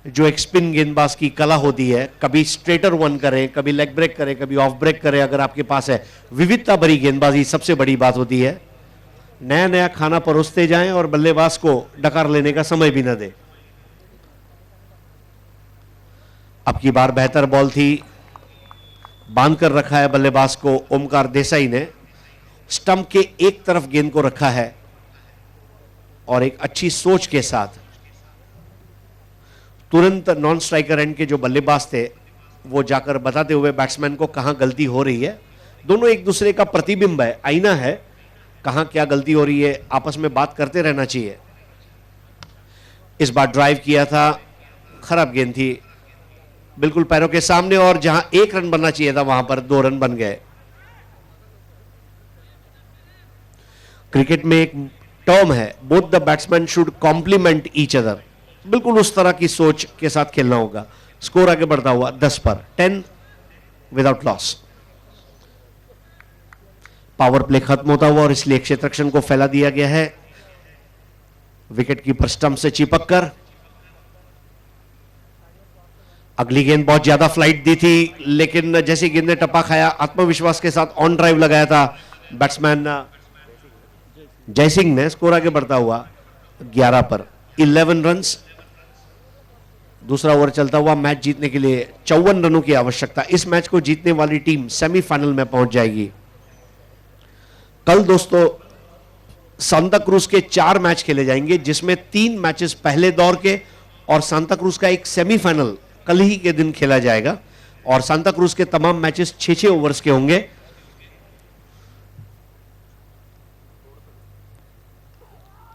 जो एक स्पिन गेंदबाज की कला होती है, कभी स्ट्रेटर वन करें, कभी लेग ब्रेक करें, कभी ऑफ ब्रेक करें, अगर आपके पास है विविधता भरी गेंदबाजी सबसे बड़ी बात होती है। नया नया खाना परोसते जाएं और बल्लेबाज को डकार लेने का समय भी न दे। अब की बार बेहतर बॉल थी, बांध कर रखा है बल्लेबाज को ओमकार देसाई ने, स्टंप के एक तरफ गेंद को रखा है और एक अच्छी सोच के साथ तुरंत नॉन स्ट्राइकर एंड के जो बल्लेबाज थे वो जाकर बताते हुए बैट्समैन को कहां गलती हो रही है। दोनों एक दूसरे का प्रतिबिंब है, आईना है, कहां क्या गलती हो रही है आपस में बात करते रहना चाहिए। इस बार ड्राइव किया था, खराब गेंद थी, बिल्कुल पैरों के सामने, और जहां 1 रन बनना चाहिए था वहां पर 2 रन बन गए। क्रिकेट में एक टर्म है, both the batsman should complement each other, बिल्कुल उस तरह की सोच के साथ खेलना होगा। स्कोर आगे बढ़ता हुआ 10 पर, 10 विदाउट लॉस। पावर प्ले खत्म होता हुआ और इसलिए क्षेत्ररक्षण को फैला दिया गया है विकेट कीपर स्टंप से चिपक कर। अगली गेंद बहुत ज्यादा फ्लाइट दी थी, लेकिन जैसी गेंद ने टप्पा खाया, आत्मविश्वास के साथ ऑन ड्राइव लगाया था बैट्समैन जयसिंह ने। स्कोर आगे बढ़ता हुआ 11 पर, 11 रन्स। दूसरा ओवर चलता हुआ, मैच जीतने के लिए 54 रनों की आवश्यकता। इस मैच को जीतने वाली टीम सेमीफाइनल में पहुंच जाएगी। कल दोस्तों सांता क्रूज के 4 मैच खेले जाएंगे, जिसमें 3 मैचेस पहले दौर के और सांता क्रूज का एक सेमीफाइनल कल ही के दिन खेला जाएगा। और सांता क्रूज के तमाम मैचेस 6-6 ओवर्स के होंगे।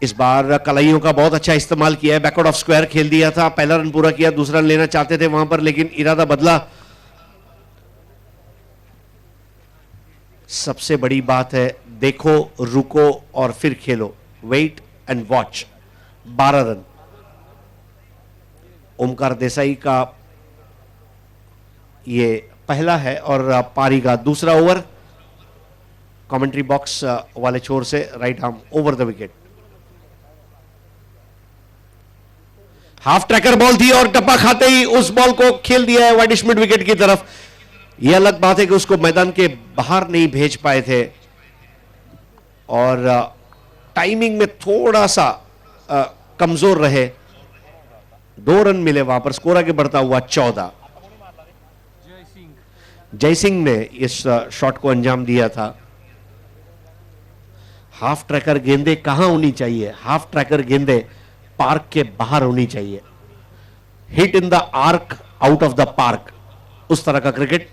इस बार कलाइयों का बहुत अच्छा इस्तेमाल किया है, बैकवर्ड ऑफ स्क्वायर खेल दिया था, पहला रन पूरा किया, दूसरा रन लेना चाहते थे वहां पर, लेकिन इरादा बदला। सबसे बड़ी बात है, देखो, रुको और फिर खेलो, wait and watch. 12 run Omkar Desai का ये पहला है और पारी का दूसरा ओवर। कमेंट्री बॉक्स वाले छोर से right arm over the wicket. Half tracker ball थी और टप्पा खाते ही उस बॉल को खेल दिया है वाइड मिड विकेट की तरफ। यह अलग बात है कि उसको मैदान के बाहर नहीं भेज पाए थे और टाइमिंग में थोड़ा सा कमजोर रहे। 2 रन मिले वहां पर। स्कोर आगे बढ़ता हुआ 14। जयसिंह ने इस शॉट को अंजाम दिया था। हाफ ट्रैकर गेंदे कहां होनी चाहिए? हाफ ट्रैकर गेंदे पार्क के बाहर होनी चाहिए। Hit in the arc, out of the park, उस तरह का क्रिकेट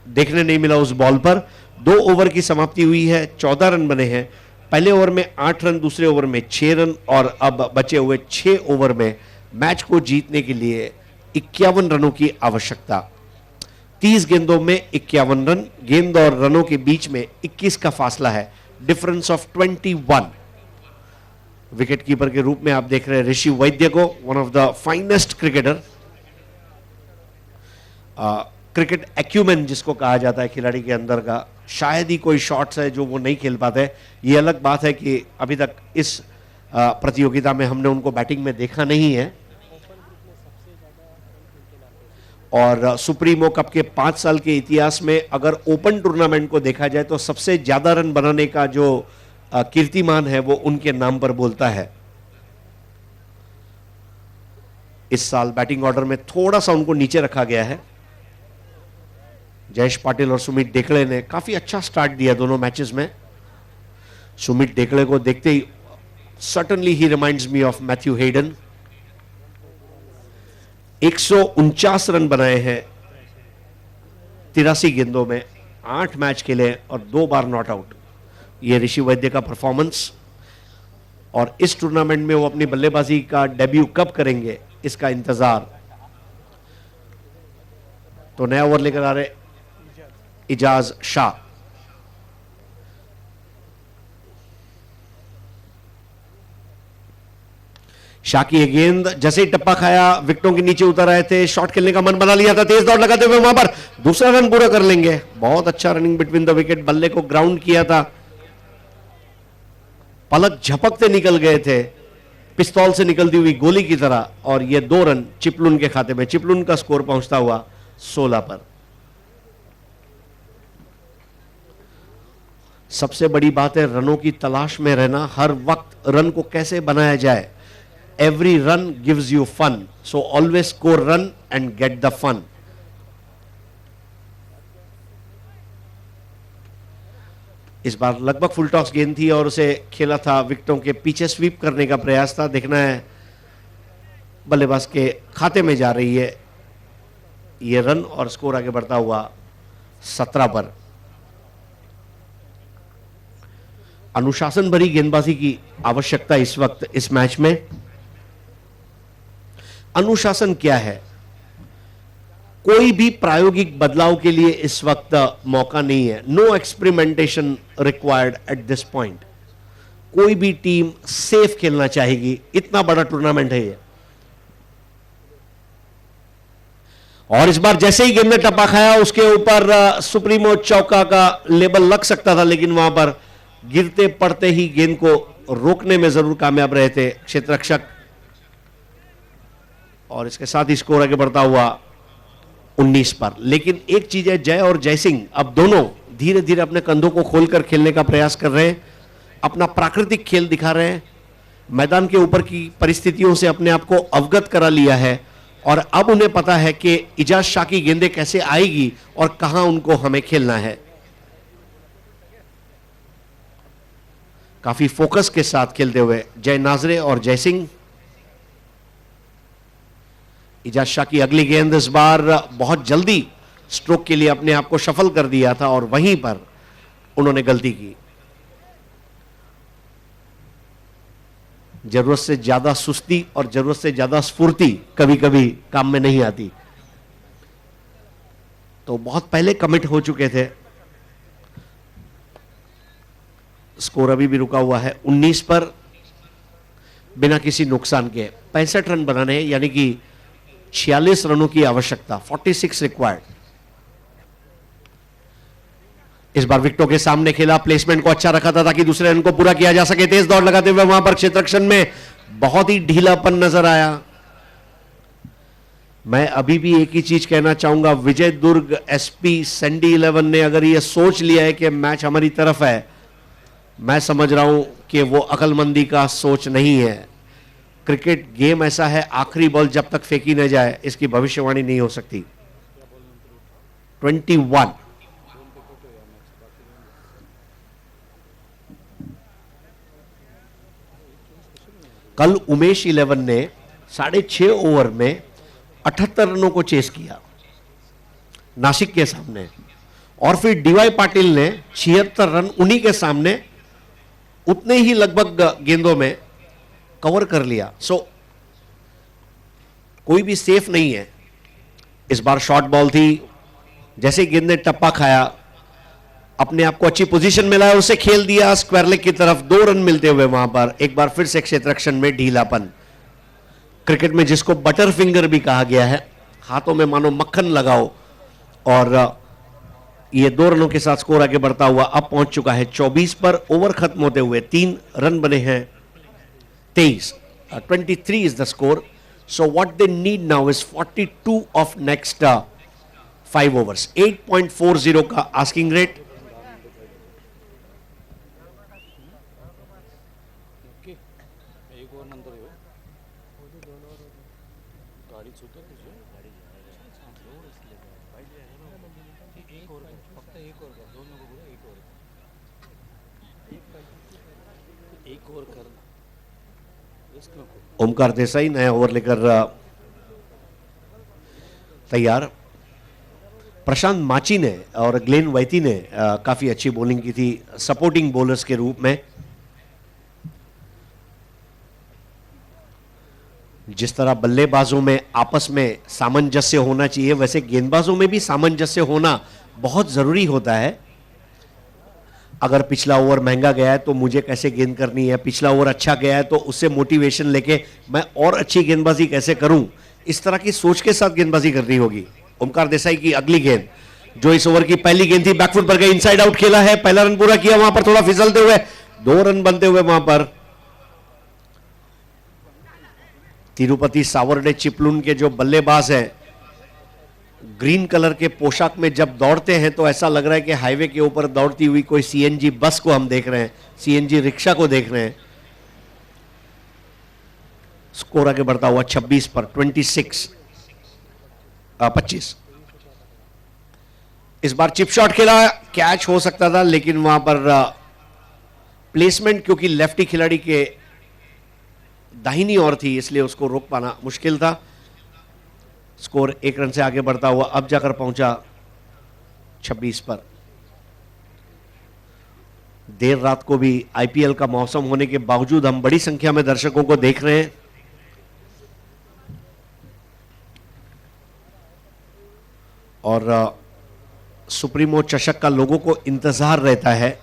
देखने नहीं मिला उस बॉल पर। 2 ओवर की समाप्ति हुई है, 14 रन बने हैं। पहले ओवर में 8 रन, दूसरे ओवर में 6 रन और अब बचे हुए 6 ओवर में मैच को जीतने के लिए 51 रनों की आवश्यकता। 30 गेंदों में 51 रन, गेंद और रनों के बीच में 21 का फासला है, डिफरेंस ऑफ 21। विकेट कीपर के रूप में आप देख रहे हैं ऋषि वैद्य को, one of the finest cricketer. Cricket acumen जिसको कहा जाता है खिलाड़ी के अंदर का, शायद ही कोई शॉट्स है जो वो नहीं खेल पाते। ये अलग बात है कि अभी तक इस प्रतियोगिता में हमने उनको बैटिंग में देखा नहीं है। और सुप्रीमो कप के 5 साल के इतिहास में अगर ओपन टूर्नामेंट को देखा जाए तो सबसे ज्यादा रन बनाने का जो कीर्तिमान है वो उनके नाम पर बोलता है। इस साल बैटिंग ऑर्डर में थोड़ा सा उनको नीचे रखा गया है। जयेश पाटिल और सुमित डेकड़े ने काफी अच्छा स्टार्ट दिया दोनों मैचेस में। सुमित डेकड़े को देखते ही सर्टनली ही reminds me of Matthew Hayden. 149 run बनाए हैं 83 गेंदों में, 8 मैच खेले और 2 बार नॉट आउट। ये ऋषि वैद्य का परफॉर्मेंस। और इस टूर्नामेंट में वो अपनी बल्लेबाजी का डेब्यू कब करेंगे इसका इंतजार। तो नया ओवर लेकर आ रहे इजाज शाह। शाह की गेंद जैसे ही टप्पा खाया, विकेटों के नीचे उतर आए थे, शॉट खेलने का मन बना लिया था, तेज दौड़ लगाते हुए वहां पर दूसरा रन पूरा कर लेंगे। बहुत अच्छा रनिंग बिटवीन द विकेट, बल्ले को ग्राउंड किया था, पलक झपकते निकल गए थे पिस्तौल से निकलती हुई गोली की तरह, और ये 2 रन चिपलुन के खाते में। चिपलुन का स्कोर पहुंचता हुआ 16 पर। सबसे बड़ी बात है रनों की तलाश में रहना, हर वक्त रन को कैसे बनाया जाए। Every run gives you fun, so always score run and get the fun. इस बार लगभग फुल टॉस गेंद थी और उसे खेला था विकेटों के पीछे, स्वीप करने का प्रयास था। देखना है बल्लेबाज के खाते में जा रही है ये रन, और स्कोर आगे बढ़ता हुआ 17 पर। अनुशासन भरी गेंदबाजी की आवश्यकता इस वक्त इस मैच में। अनुशासन क्या है? कोई भी प्रायोगिक बदलाव के लिए इस वक्त मौका नहीं है। No experimentation required at this point. कोई भी टीम सेफ खेलना चाहेगी, इतना बड़ा टूर्नामेंट है ये। और इस बार जैसे ही गेंद ने टप्पा खाया, उसके ऊपर सुप्रीमो चौका का लेबल लग सकता था, लेकिन वहां पर गिरते पड़ते ही गेंद को रोकने में जरूर कामयाब रहे थे क्षेत्ररक्षक। और इसके साथ ही स्कोर आगे बढ़ता हुआ 19 पर। लेकिन एक चीज है, जय और जयसिंह अब दोनों धीरे धीरे अपने कंधों को खोलकर खेलने का प्रयास कर रहे हैं, अपना प्राकृतिक खेल दिखा रहे हैं, मैदान के ऊपर की परिस्थितियों से अपने आप को अवगत करा लिया है, और अब उन्हें पता है कि इजाज शाह की गेंदें कैसे आएगी और कहां उनको हमें खेलना है। काफी फोकस के साथ खेलते हुए जय नाजरे और जयसिंह। इजाज शाह की अगली गेंद इस बार बहुत जल्दी स्ट्रोक के लिए अपने आप को शफल कर दिया था, और वहीं पर उन्होंने गलती की। जरूरत से ज्यादा सुस्ती और जरूरत से ज्यादा स्फूर्ति कभी कभी काम में नहीं आती। तो बहुत पहले कमिट हो चुके थे। स्कोर अभी भी रुका हुआ है 19 पर, बिना किसी नुकसान के 65 रन बनाने हैं, यानी कि 46 रनों की आवश्यकता, 46 रिक्वायर्ड। इस बार विकेटों के सामने खेला, प्लेसमेंट को अच्छा रखा था ताकि दूसरे रन को पूरा किया जा सके। तेज दौड़ लगाते हुए वहां पर क्षेत्ररक्षण में बहुत ही ढीलापन नजर आया। मैं अभी भी एक ही चीज कहना चाहूंगा, विजय दुर्ग एसपी सैंडी 11 ने अगर यह सोच लिया है कि मैच हमारी तरफ है, मैं समझ रहा हूं कि वो अकलमंदी का सोच नहीं है। क्रिकेट गेम ऐसा है, आखिरी बॉल जब तक फेंकी न जाए इसकी भविष्यवाणी नहीं हो सकती। 21। कल उमेश 11 ने 6.5 ओवर में 78 रनों को चेस किया नासिक के सामने, और फिर डीवाई पाटिल ने 76 रन उन्हीं के सामने उतने ही लगभग गेंदों में कवर कर लिया। सो कोई भी सेफ नहीं है। इस बार शॉर्ट बॉल थी, जैसे गेंद ने टप्पा खाया, अपने आप को अच्छी पोजीशन मिला, उसे खेल दिया स्क्वायर लेग की तरफ। 2 रन मिलते हुए वहां पर एक बार फिर से क्षेत्ररक्षण में ढीलापन। क्रिकेट में जिसको बटर फिंगर भी कहा गया है, हाथों में मानो मक्खन लगाओ। और ये 2 रनों के साथ स्कोर आगे बढ़ता हुआ अब पहुंच चुका है 24 पर। ओवर खत्म होते हुए 3 रन बने हैं 23। 23 is the score. So what they need now is 42 of next 5 overs. 8.40 का आस्किंग रेट। ओमकार देसाई नया ओवर लेकर तैयार। प्रशांत माची ने और ग्लेन वैती ने काफी अच्छी बॉलिंग की थी सपोर्टिंग बॉलर्स के रूप में। जिस तरह बल्लेबाजों में आपस में सामंजस्य होना चाहिए, वैसे गेंदबाजों में भी सामंजस्य होना बहुत जरूरी होता है। अगर पिछला ओवर महंगा गया है तो मुझे कैसे गेंद करनी है, पिछला ओवर अच्छा गया है तो उससे मोटिवेशन लेके मैं और अच्छी गेंदबाजी कैसे करूं, इस तरह की सोच के साथ गेंदबाजी करनी होगी। ओमकार देसाई की अगली गेंद, जो इस ओवर की पहली गेंद थी, बैकफुट पर गई, इनसाइड आउट खेला है, पहला रन पूरा किया, वहां पर थोड़ा फिसलते हुए 2 रन बनते हुए वहां पर तिरुपति सावर्डे चिपलून के जो बल्लेबाज हैं, ग्रीन कलर के पोशाक में जब दौड़ते हैं तो ऐसा लग रहा है कि हाईवे के ऊपर दौड़ती हुई कोई सीएनजी बस को हम देख रहे हैं, सीएनजी रिक्शा को देख रहे हैं। स्कोर आगे बढ़ता हुआ 26 पर 25। इस बार चिप शॉट खेला, कैच हो सकता था लेकिन वहां पर प्लेसमेंट क्योंकि लेफ्टी खिलाड़ी के दाहिनी ओर थी इसलिए उसको रोक पाना मुश्किल था। स्कोर 1 रन से आगे बढ़ता हुआ अब जाकर पहुंचा 26 पर। देर रात को भी आईपीएल का मौसम होने के बावजूद हम बड़ी संख्या में दर्शकों को देख रहे हैं। और सुप्रीमो चषक का लोगों को इंतजार रहता है।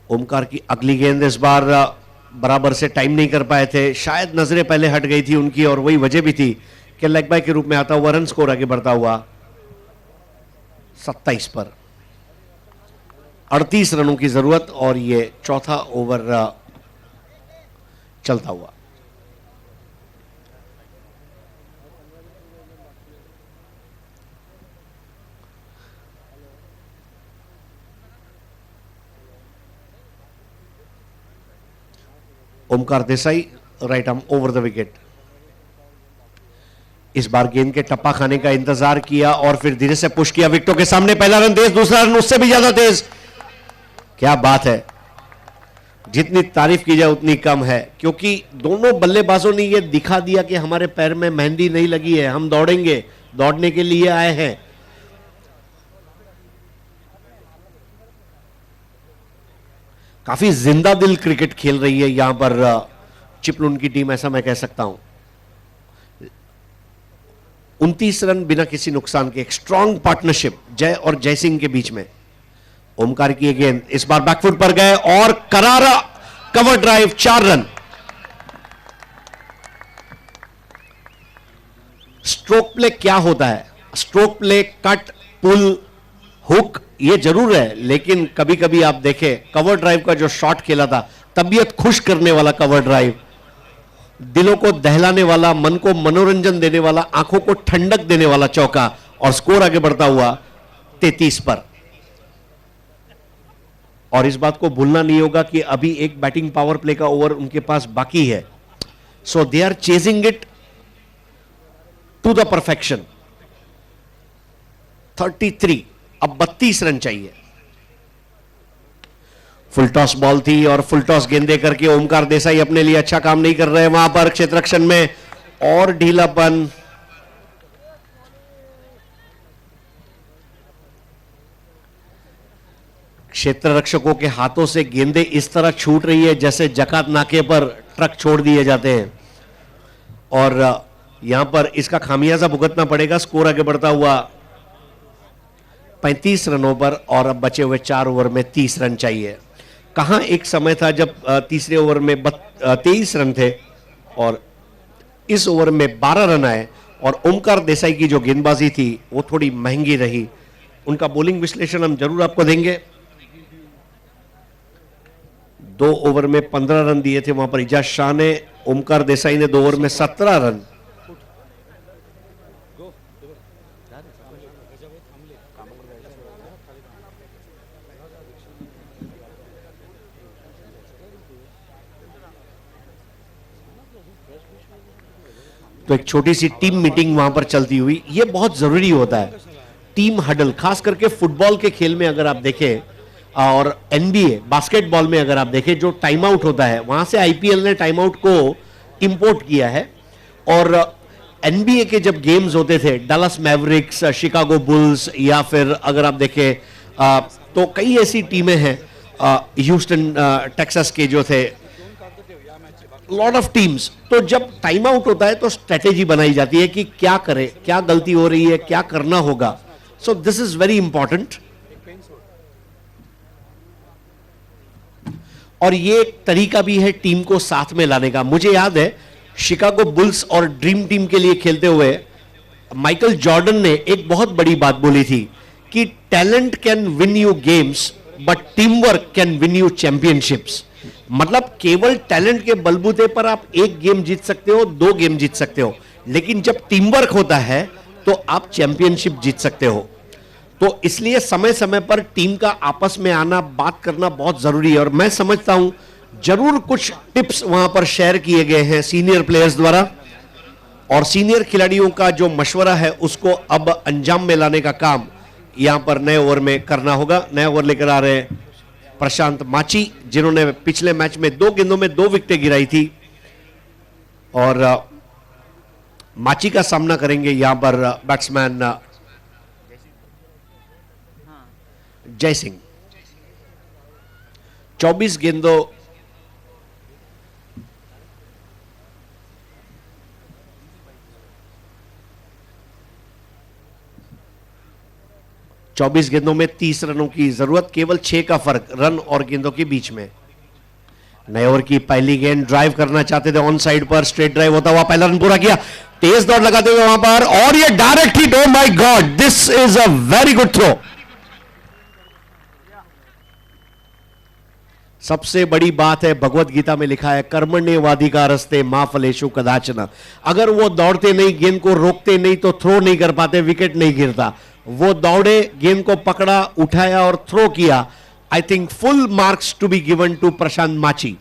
ओमकार की अगली गेंद इस बार बराबर से टाइम नहीं कर पाए थे, शायद नजरें पहले हट गई थी उनकी और वही वजह भी थी कि लेग बाय के रूप में आता हुआ रन स्कोर आगे बढ़ता हुआ 27 पर। 38 रनों की जरूरत और ये चौथा ओवर चलता हुआ। Omkar Desai right arm over the wicket. इस बार गेंद के टप्पा खाने का इंतजार किया और फिर धीरे से पुश किया विकेटों के सामने। पहला रन तेज, दूसरा रन उससे भी ज्यादा तेज। क्या बात है, जितनी तारीफ की जाए उतनी कम है क्योंकि दोनों बल्लेबाजों ने यह दिखा दिया कि हमारे पैर में मेहंदी नहीं लगी है, हम दौड़ेंगे, दौड़ने के लिए आए हैं। काफी जिंदा दिल क्रिकेट खेल रही है यहां पर चिपलून की टीम, ऐसा मैं कह सकता हूं। 29 रन बिना किसी नुकसान के, एक स्ट्रॉन्ग पार्टनरशिप जय और जय सिंह के बीच में। ओमकार की गेंद इस बार बैकफुट पर गए और करारा cover drive, 4 run. Stroke play क्या होता है? स्ट्रोक प्ले कट, पुल, हुक ये जरूर है, लेकिन कभी कभी आप देखें कवर ड्राइव का जो शॉट खेला था, तबीयत खुश करने वाला कवर ड्राइव, दिलों को दहलाने वाला, मन को मनोरंजन देने वाला, आंखों को ठंडक देने वाला चौका। और स्कोर आगे बढ़ता हुआ 33 पर। और इस बात को भूलना नहीं होगा कि अभी एक बैटिंग पावर प्ले का ओवर उनके पास बाकी है। So they are chasing it to the perfection. 33, अब 32 रन चाहिए। फुल टॉस बॉल थी और फुल टॉस गेंदे करके ओमकार देसाई अपने लिए अच्छा काम नहीं कर रहे वहां पर क्षेत्ररक्षण में, और ढीलापन। क्षेत्ररक्षकों के हाथों से गेंदें इस तरह छूट रही है जैसे जकात नाके पर ट्रक छोड़ दिए जाते हैं, और यहां पर इसका खामियाजा भुगतना पड़ेगा। स्कोर आगे बढ़ता हुआ 35 रनों पर और अब बचे हुए 4 ओवर में 30 रन चाहिए। कहां एक समय था जब तीसरे ओवर में 23 रन थे और इस ओवर में 12 रन आए, और ओमकार देसाई की जो गेंदबाजी थी वो थोड़ी महंगी रही। उनका बॉलिंग विश्लेषण हम जरूर आपको देंगे। 2 ओवर में 15 रन दिए थे वहां पर इजाज शाह ने, ओमकार देसाई ने 2 ओवर में 17 रन। तो एक छोटी सी टीम मीटिंग वहां पर चलती हुई, ये बहुत जरूरी होता है। टीम हडल, खास करके फुटबॉल के खेल में अगर आप देखें और एनबीए बास्केटबॉल में अगर आप देखें, जो टाइम आउट होता है वहां से आईपीएल ने टाइम आउट को इंपोर्ट किया है। और एनबीए के जब गेम्स होते थे, डलस मैवरिक्स, शिकागो बुल्स, या फिर अगर आप देखें तो कई ऐसी टीमें हैं, ह्यूस्टन टेक्सास के जो थे, लॉट ऑफ टीम्स। तो जब टाइम आउट होता है तो स्ट्रेटेजी बनाई जाती है कि क्या करें, क्या गलती हो रही है, क्या करना होगा। So this is very important. और ये एक तरीका भी है टीम को साथ में लाने का। मुझे याद है शिकागो बुल्स और ड्रीम टीम के लिए खेलते हुए माइकल जॉर्डन ने एक बहुत बड़ी बात बोली थी कि talent can win you games but team work can win you championships. मतलब केवल टैलेंट के बलबूते पर आप एक गेम जीत सकते हो, 2 गेम जीत सकते हो, लेकिन जब टीम वर्क होता है तो आप चैंपियनशिप जीत सकते हो। तो इसलिए समय समय पर टीम का आपस में आना, बात करना बहुत जरूरी है। और मैं समझता हूं जरूर कुछ टिप्स वहां पर शेयर किए गए हैं सीनियर प्लेयर्स द्वारा, और सीनियर खिलाड़ियों का जो मशवरा है उसको अब अंजाम में लाने का काम यहां पर नए ओवर में करना होगा। नए ओवर लेकर आ रहे हैं प्रशांत माची, जिन्होंने पिछले मैच में 2 गेंदों में 2 विकेटें गिराई थी, और माची का सामना करेंगे यहां पर बैट्समैन जय सिंह। 24 गेंदों 24 गेंदों में 30 रनों की जरूरत, केवल 6 का फर्क रन और गेंदों के बीच में। नए ओवर की पहली गेंद ड्राइव करना चाहते थे, ऑन साइड पर स्ट्रेट ड्राइव होता हुआ पहला रन पूरा किया, तेज दौड़ लगाते हुए वहां पर, और ये direct hit. Oh my God, this is a very good throw. सबसे बड़ी बात है, भगवत गीता में लिखा है कर्मण्येवाधिकारस्ते मा फलेषु कदाचन। अगर वो दौड़ते नहीं, गेंद को रोकते नहीं तो थ्रो नहीं कर पाते, विकेट नहीं गिरता। वो दौड़े, गेंद को पकड़ा, उठाया और थ्रो किया। I think full marks to be given to Prashant Machi.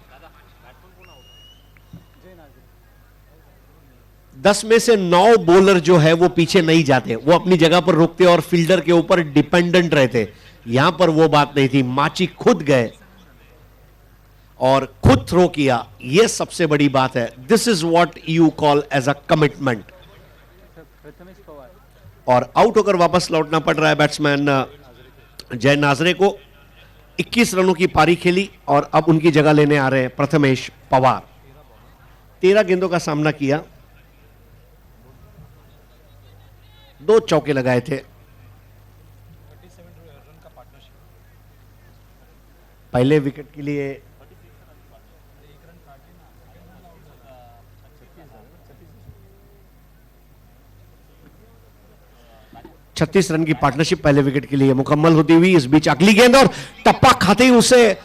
10 में से 9 बॉलर जो है वो पीछे नहीं जाते, वो अपनी जगह पर रुकते और फील्डर के ऊपर डिपेंडेंट रहते। यहां पर वो बात नहीं थी, माची खुद गए और खुद थ्रो किया, यह सबसे बड़ी बात है। This is what you call as a commitment. और आउट होकर वापस लौटना पड़ रहा है बैट्समैन जय नाजरे को। 21 रनों की पारी खेली और अब उनकी जगह लेने आ रहे हैं प्रथमेश पवार। 13 गेंदों का सामना किया, 2 चौके लगाए थे। पहले विकेट के लिए 36 रन की पार्टनरशिप पहले विकेट के लिए मुकम्मल होती हुई, इस बीच अगली गेंद और टप्पा खाते ही उसे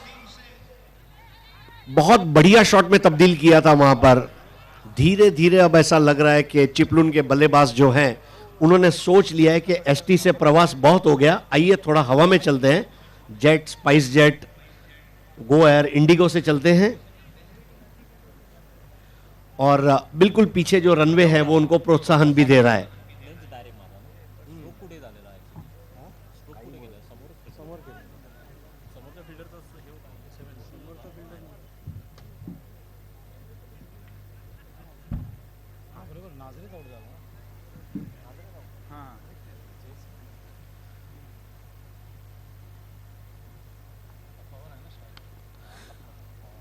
बहुत बढ़िया शॉट में तब्दील किया था। वहां पर धीरे धीरे अब ऐसा लग रहा है कि चिपलून के बल्लेबाज जो हैं उन्होंने सोच लिया है कि एसटी से प्रवास बहुत हो गया, आइए थोड़ा हवा में चलते हैं। Jet, spice jet, Go Air, Indigo से चलते हैं, और बिल्कुल पीछे जो रनवे है वो उनको प्रोत्साहन भी दे रहा है।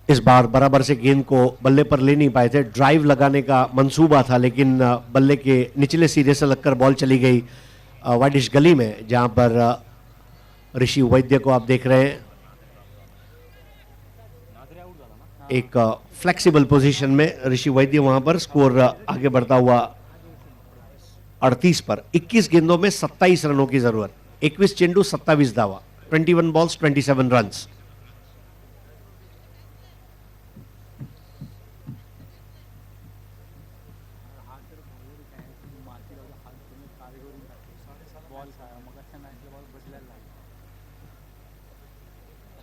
इस बार बराबर से गेंद को बल्ले पर ले नहीं पाए थे, ड्राइव लगाने का मंसूबा था, लेकिन बल्ले के निचले सिरे से लगकर बॉल चली गई वाइडिश गली में, जहां पर ऋषि वैद्य को आप देख रहे हैं एक फ्लेक्सिबल पोजीशन में। ऋषि वैद्य वहां पर, स्कोर आगे बढ़ता हुआ 38 पर। 21 गेंदों में 27 रनों की जरूरत, 21 चेंडू 27 धावा, 21 बॉल्स 27 रन्स।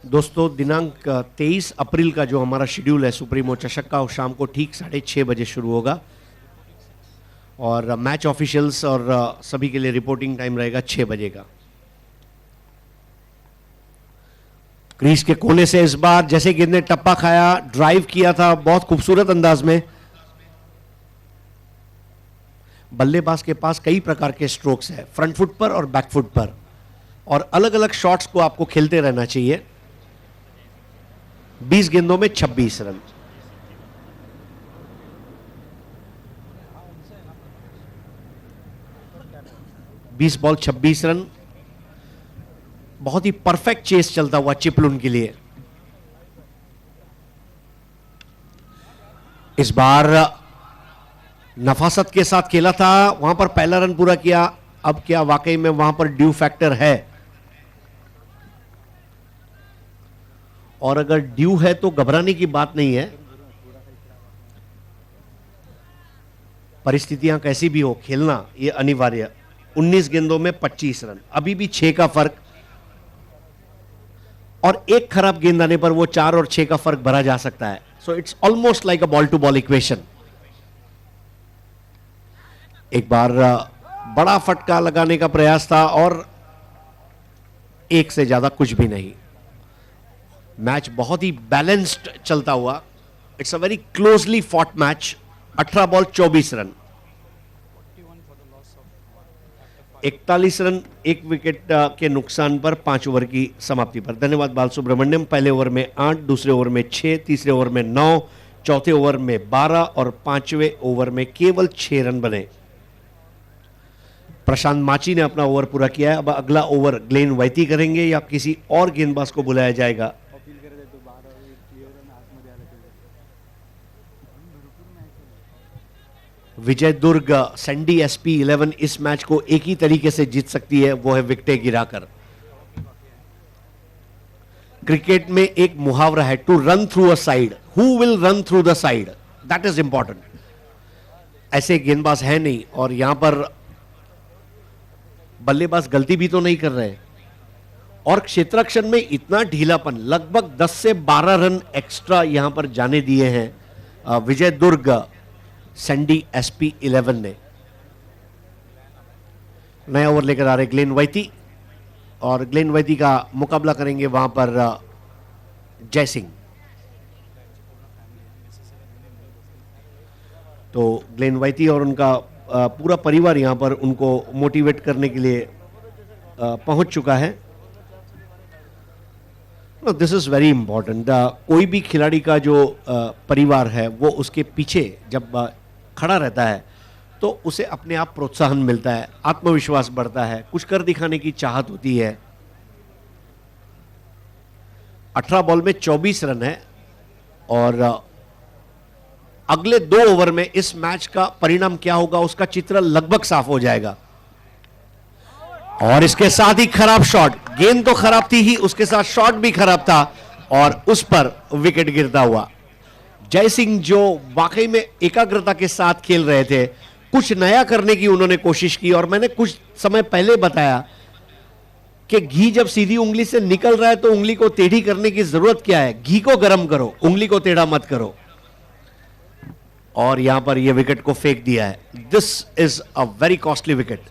दोस्तों, दिनांक 23 अप्रैल का जो हमारा शेड्यूल है सुप्रीमो चषक का, वो शाम को ठीक 6:30 बजे शुरू होगा, और मैच ऑफिशियल्स और सभी के लिए रिपोर्टिंग टाइम रहेगा 6 बजे का। क्रीज के कोने से इस बार जैसे गेंद ने टप्पा खाया, ड्राइव किया था बहुत खूबसूरत अंदाज में। बल्लेबाज के पास कई प्रकार के स्ट्रोक्स है, फ्रंट फुट पर और बैक फुट पर, और अलग अलग शॉट्स को आपको खेलते रहना चाहिए। 20 गेंदों में 26 रन। बीस बॉल 26 रन, बहुत ही परफेक्ट चेस चलता हुआ चिपलून के लिए। इस बार नफासत के साथ खेला था, वहां पर पहला रन पूरा किया। अब क्या वाकई में वहां पर ड्यू फैक्टर है? और अगर ड्यू है तो घबराने की बात नहीं है। परिस्थितियां कैसी भी हो, खेलना ये अनिवार्य। 19 गेंदों में 25 रन, अभी भी 6 का फर्क, और एक खराब गेंद आने पर वो 4 और 6 का फर्क भरा जा सकता है। So it's almost like a ball to ball equation. एक बार बड़ा फटका लगाने का प्रयास था और एक से ज्यादा कुछ भी नहीं। मैच बहुत ही बैलेंस्ड चलता हुआ। It's a very closely fought match. 18 ball 24 run, 41 run एक विकेट के नुकसान पर 5 ओवर की समाप्ति पर। धन्यवाद बाल सुब्रमण्यम। पहले ओवर में 8, दूसरे ओवर में 6, तीसरे ओवर में 9, चौथे ओवर में 12 और पांचवें ओवर में केवल 6 रन बने। प्रशांत माची ने अपना ओवर पूरा किया है। अब अगला ओवर ग्लेन वैती करेंगे या किसी और गेंदबाज को बुलाया जाएगा? विजय दुर्ग सैंडी एसपी 11 इस मैच को एक ही तरीके से जीत सकती है, वो है विकेटें गिराकर। क्रिकेट में एक मुहावरा है, to run through a side. Who will run through the side, that is important. ऐसे गेंदबाज है नहीं, और यहां पर बल्लेबाज गलती भी तो नहीं कर रहे, और क्षेत्ररक्षण में इतना ढीलापन, लगभग 10 से 12 रन एक्स्ट्रा यहां पर जाने दिए हैं विजय दुर्ग सैंडी एसपी 11 ने। नया ओवर लेकर आ रहे ग्लेन वैती, और ग्लेन वैती का मुकाबला करेंगे वहां पर जय सिंह। तो ग्लेन वैती और उनका पूरा परिवार यहां पर उनको मोटिवेट करने के लिए पहुंच चुका है। This is very important. कोई भी खिलाड़ी का जो परिवार है वो उसके पीछे जब खड़ा रहता है तो उसे अपने आप प्रोत्साहन मिलता है, आत्मविश्वास बढ़ता है, कुछ कर दिखाने की चाहत होती है। 18 बॉल में 24 रन है, और अगले 2 ओवर में इस मैच का परिणाम क्या होगा उसका चित्र लगभग साफ हो जाएगा। और इसके साथ ही खराब शॉट, गेंद तो खराब थी ही, उसके साथ शॉट भी खराब था, और उस पर विकेट गिरता हुआ। जय सिंह जो वाकई में एकाग्रता के साथ खेल रहे थे, कुछ नया करने की उन्होंने कोशिश की। और मैंने कुछ समय पहले बताया कि घी जब सीधी उंगली से निकल रहा है तो उंगली को टेढ़ी करने की जरूरत क्या है? घी को गर्म करो, उंगली को टेढ़ा मत करो। और यहां पर यह विकेट को फेंक दिया है। This is a very costly wicket.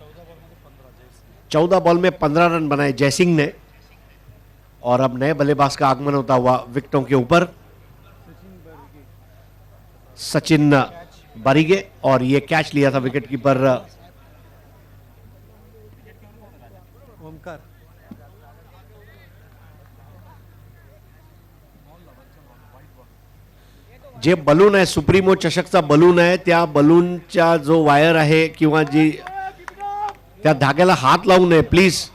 14 ball में 15 रन बनाए जय सिंह ने, और अब नए बल्लेबाज का आगमन होता हुआ विकेटों के ऊपर सचिन बरिगे, और ये कैच लिया था विकेट कीपर ओमकार। जे बलून आहे, सुप्रीमो चषकचा बलून आहे, त्या बलूनच्या जो वायर आहे किंवा जी त्या धाग्याला हात लावू नये प्लीज।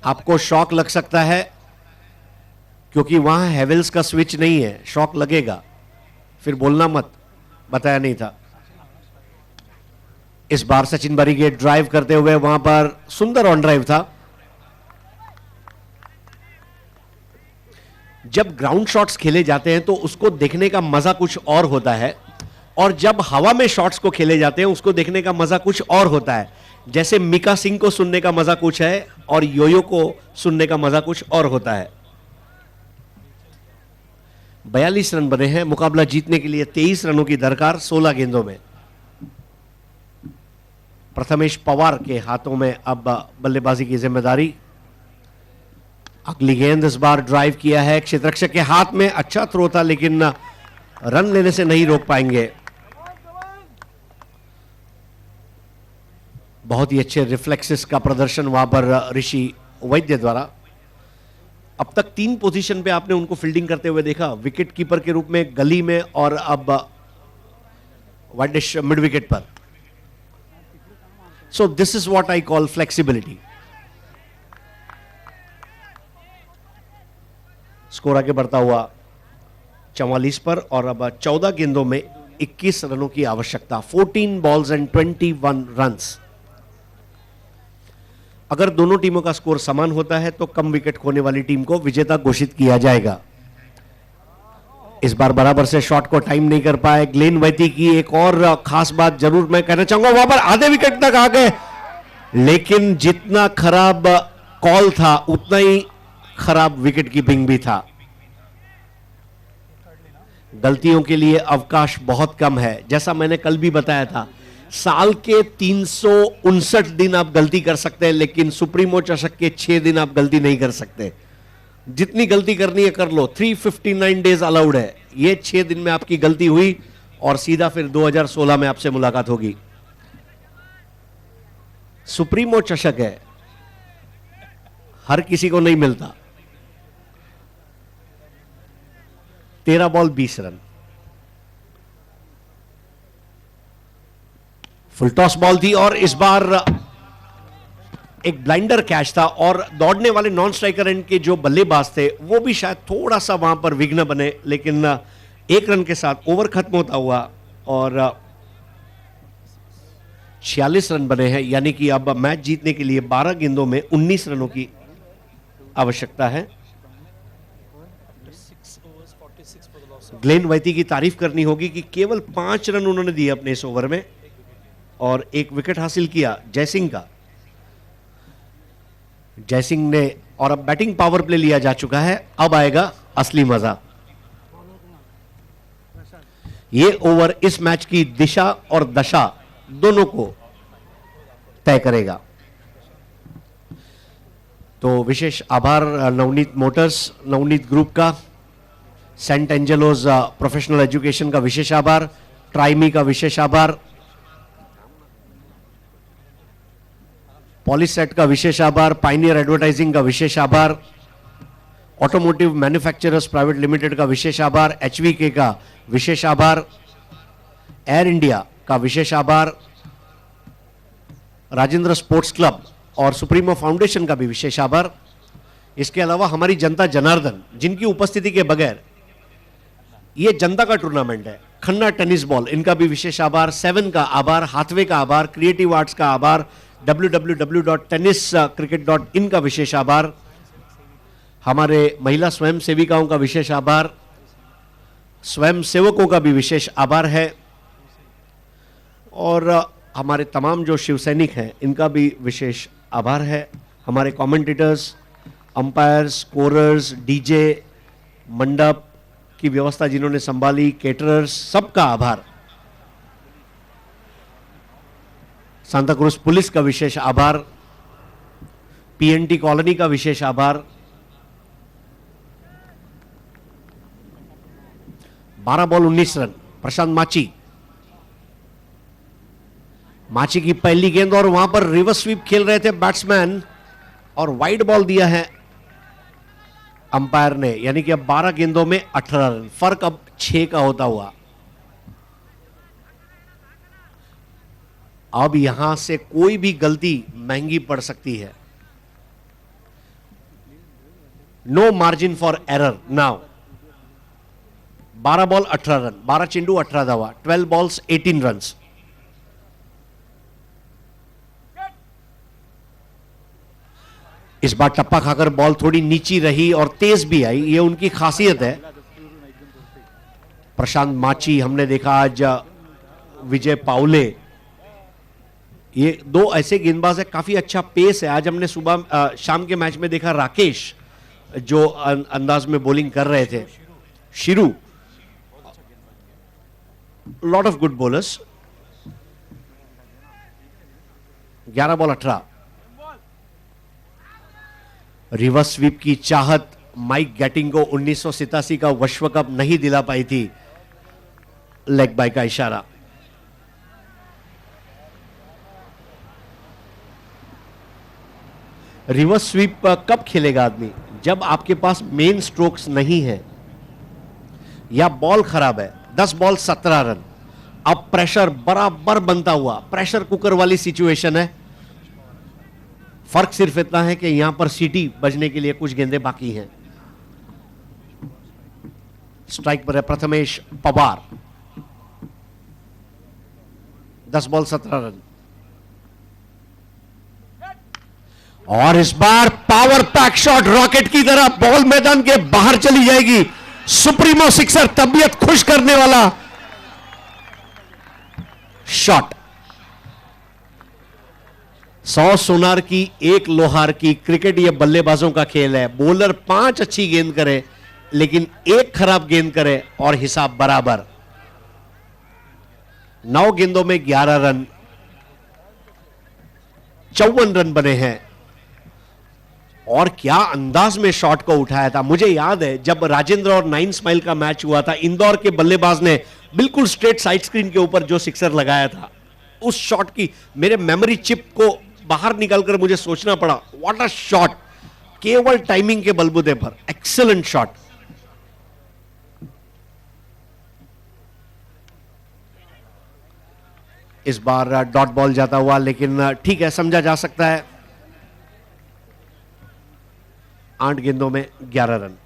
आपको शॉक लग सकता है क्योंकि वहां हेवेल्स का स्विच नहीं है, शॉक लगेगा, फिर बोलना मत, बताया नहीं था। इस बार सचिन बरिगे ड्राइव करते हुए, वहां पर सुंदर ऑन ड्राइव था। जब ग्राउंड शॉट्स खेले जाते हैं तो उसको देखने का मजा कुछ और होता है, और जब हवा में शॉट्स को खेले जाते हैं उसको देखने का मजा कुछ और होता है। जैसे मिका सिंह को सुनने का मजा कुछ है और योयो को सुनने का मजा कुछ और होता है। 42 रन बने हैं, मुकाबला जीतने के लिए 23 रनों की दरकार 16 गेंदों में। प्रथमेश पवार के हाथों में अब बल्लेबाजी की जिम्मेदारी। अगली गेंद इस बार ड्राइव किया है क्षेत्ररक्षक के हाथ में, अच्छा थ्रो था लेकिन रन लेने से नहीं रोक पाएंगे। बहुत ही अच्छे रिफ्लेक्सेस का प्रदर्शन वहां पर ऋषि वैद्य द्वारा। अब तक 3 पोजीशन पे आपने उनको फील्डिंग करते हुए देखा, विकेट कीपर के रूप में, गली में, और अब वाइडिश मिड विकेट पर। So this is what I call flexibility. Score आगे बढ़ता हुआ 44 पर, और अब 14 गेंदों में 21 रनों की आवश्यकता। 14 बॉल्स एंड 21 रन्स। अगर दोनों टीमों का स्कोर समान होता है तो कम विकेट खोने वाली टीम को विजेता घोषित किया जाएगा। इस बार बराबर से शॉट को टाइम नहीं कर पाए ग्लेन वैती की एक और खास बात जरूर मैं कहना चाहूंगा, वहां पर आधे विकेट तक आ गए, लेकिन जितना खराब कॉल था उतना ही खराब विकेट कीपिंग भी था। गलतियों के लिए अवकाश बहुत कम है। जैसा मैंने कल भी बताया था, साल के 359 दिन आप गलती कर सकते हैं, लेकिन सुप्रीमो चषक के 6 दिन आप गलती नहीं कर सकते। जितनी गलती करनी है कर लो, 359 डेज अलाउड है। ये 6 दिन में आपकी गलती हुई और सीधा फिर 2016 में आपसे मुलाकात होगी। सुप्रीमो चषक है, हर किसी को नहीं मिलता। 13 ball 20 run, full toss ball थी और इस बार एक ब्लाइंडर कैच था और दौड़ने वाले नॉन स्ट्राइकर एंड के जो बल्लेबाज थे वो भी शायद थोड़ा सा वहां पर विघ्न बने, लेकिन 1 रन के साथ ओवर खत्म होता हुआ और 46 रन बने हैं, यानी कि अब मैच जीतने के लिए 12 गेंदों में 19 रनों की आवश्यकता है। ग्लेन वैती की तारीफ करनी होगी कि केवल 5 रन उन्होंने दिए अपने इस ओवर में और 1 विकेट हासिल किया जयसिंह का। जयसिंह ने और अब बैटिंग पावर प्ले लिया जा चुका है, अब आएगा असली मजा। ये ओवर इस मैच की दिशा और दशा दोनों को तय करेगा। तो विशेष आभार नवनीत मोटर्स, नवनीत ग्रुप का, सेंट एंजेलोस प्रोफेशनल एजुकेशन का विशेष आभार, ट्राइमी का विशेष आभार, पॉलीसेट का विशेष आभार, पाइनियर एडवर्टाइजिंग का विशेष आभार, ऑटोमोटिव मैन्युफैक्चरर्स प्राइवेट लिमिटेड का विशेष आभार, एचवीके का विशेष आभार, एयर इंडिया का विशेष आभार, राजेंद्र स्पोर्ट्स क्लब और सुप्रीमो फाउंडेशन का भी विशेष आभार। इसके अलावा हमारी जनता जनार्दन, जिनकी उपस्थिति के बगैर ये जनता का टूर्नामेंट है, खन्ना टेनिस बॉल, इनका भी विशेष आभार, 7 का आभार, हाथवे का आभार, क्रिएटिव आर्ट्स का आभार, www.tenniscricket.in का विशेष आभार, हमारे महिला स्वयं सेविकाओं का विशेष आभार, स्वयं सेवकों का भी विशेष आभार है और हमारे तमाम जो शिव सैनिक हैं इनका भी विशेष आभार है। हमारे कमेंटेटर्स, अंपायर्स, स्कोरर्स, डीजे, मंडप की व्यवस्था जिन्होंने संभाली, केटरर्स, सबका आभार। सांता क्रूज पुलिस का विशेष आभार, पीएनटी कॉलोनी का विशेष आभार, 12 बॉल 19 रन प्रशांत माची की पहली गेंद और वहां पर रिवर्स स्वीप खेल रहे थे बैट्समैन और वाइड बॉल दिया है अंपायर ने, यानी कि अब 12 गेंदों में 18 रन, फर्क अब 6 का होता हुआ। अब यहां से कोई भी गलती महंगी पड़ सकती है। No margin for error now. 12 ball 18 run, 12 चेंडू 18 धावा, 12 बॉल्स 18 रन्स। इस बार टप्पा खाकर बॉल थोड़ी नीची रही और तेज भी आई, ये उनकी खासियत है। प्रशांत माची हमने देखा आज, विजय पाउले, ये 2 ऐसे गेंदबाज है, काफी अच्छा पेस है। आज हमने सुबह शाम के मैच में देखा राकेश जो अंदाज में बॉलिंग कर रहे थे, Shirou, lot of good bowlers. 11 ball 18। Reverse sweep की चाहत माइक गैटिंग को 1987 का विश्व कप नहीं दिला पाई थी, लेग बाय का इशारा। रिवर्स स्वीप कब खेलेगा आदमी? जब आपके पास मेन स्ट्रोक्स नहीं है या बॉल खराब है। 10 बॉल 17 रन। अब प्रेशर बराबर बनता हुआ, प्रेशर कुकर वाली सिचुएशन है। फर्क सिर्फ इतना है कि यहां पर सीटी बजने के लिए कुछ गेंदें बाकी हैं। स्ट्राइक पर है प्रथमेश पवार। 10 ball 17 run. और इस बार पावर पैक शॉट रॉकेट की तरह बॉल मैदान के बाहर चली जाएगी। सुप्रीमो सिक्सर, तबीयत खुश करने वाला शॉट। 100 सोनार की 1 लोहार की। क्रिकेट ये बल्लेबाजों का खेल है। बॉलर 5 अच्छी गेंद करे लेकिन 1 खराब गेंद करे और हिसाब बराबर। 9 गेंदों में 11 रन, 54 रन बने हैं। और क्या अंदाज में शॉट को उठाया था। मुझे याद है जब राजेंद्र और 9 स्माइल का मैच हुआ था, इंदौर के बल्लेबाज ने बिल्कुल स्ट्रेट साइड स्क्रीन के ऊपर जो सिक्सर लगाया था, उस शॉट की मेरे मेमोरी चिप को बाहर निकालकर मुझे सोचना पड़ा। व्हाट अ शॉट, केवल टाइमिंग के बलबूते पर एक्सीलेंट शॉट। इस बार डॉट बॉल जाता हुआ, लेकिन ठीक है, समझा जा सकता है। 8 गेंदों में 11 रन।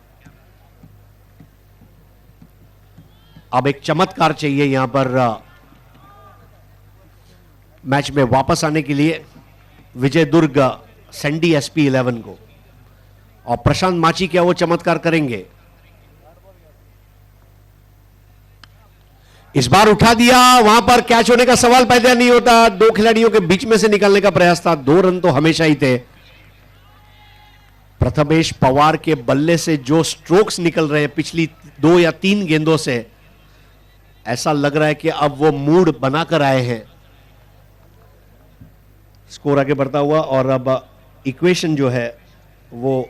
अब एक चमत्कार चाहिए यहां पर मैच में वापस आने के लिए विजय दुर्ग सैंडी एसपी 11 को। और प्रशांत माची क्या वो चमत्कार करेंगे? इस बार उठा दिया। वहां पर कैच होने का सवाल पैदा नहीं होता। 2 खिलाड़ियों के बीच में से निकालने का प्रयास था। 2 रन तो हमेशा ही थे। प्रथमेश पवार के बल्ले से जो स्ट्रोक्स निकल रहे हैं पिछली 2 या 3 गेंदों से, ऐसा लग रहा है कि अब वो मूड बनाकर आए हैं। स्कोर आगे बढ़ता हुआ और अब इक्वेशन जो है वो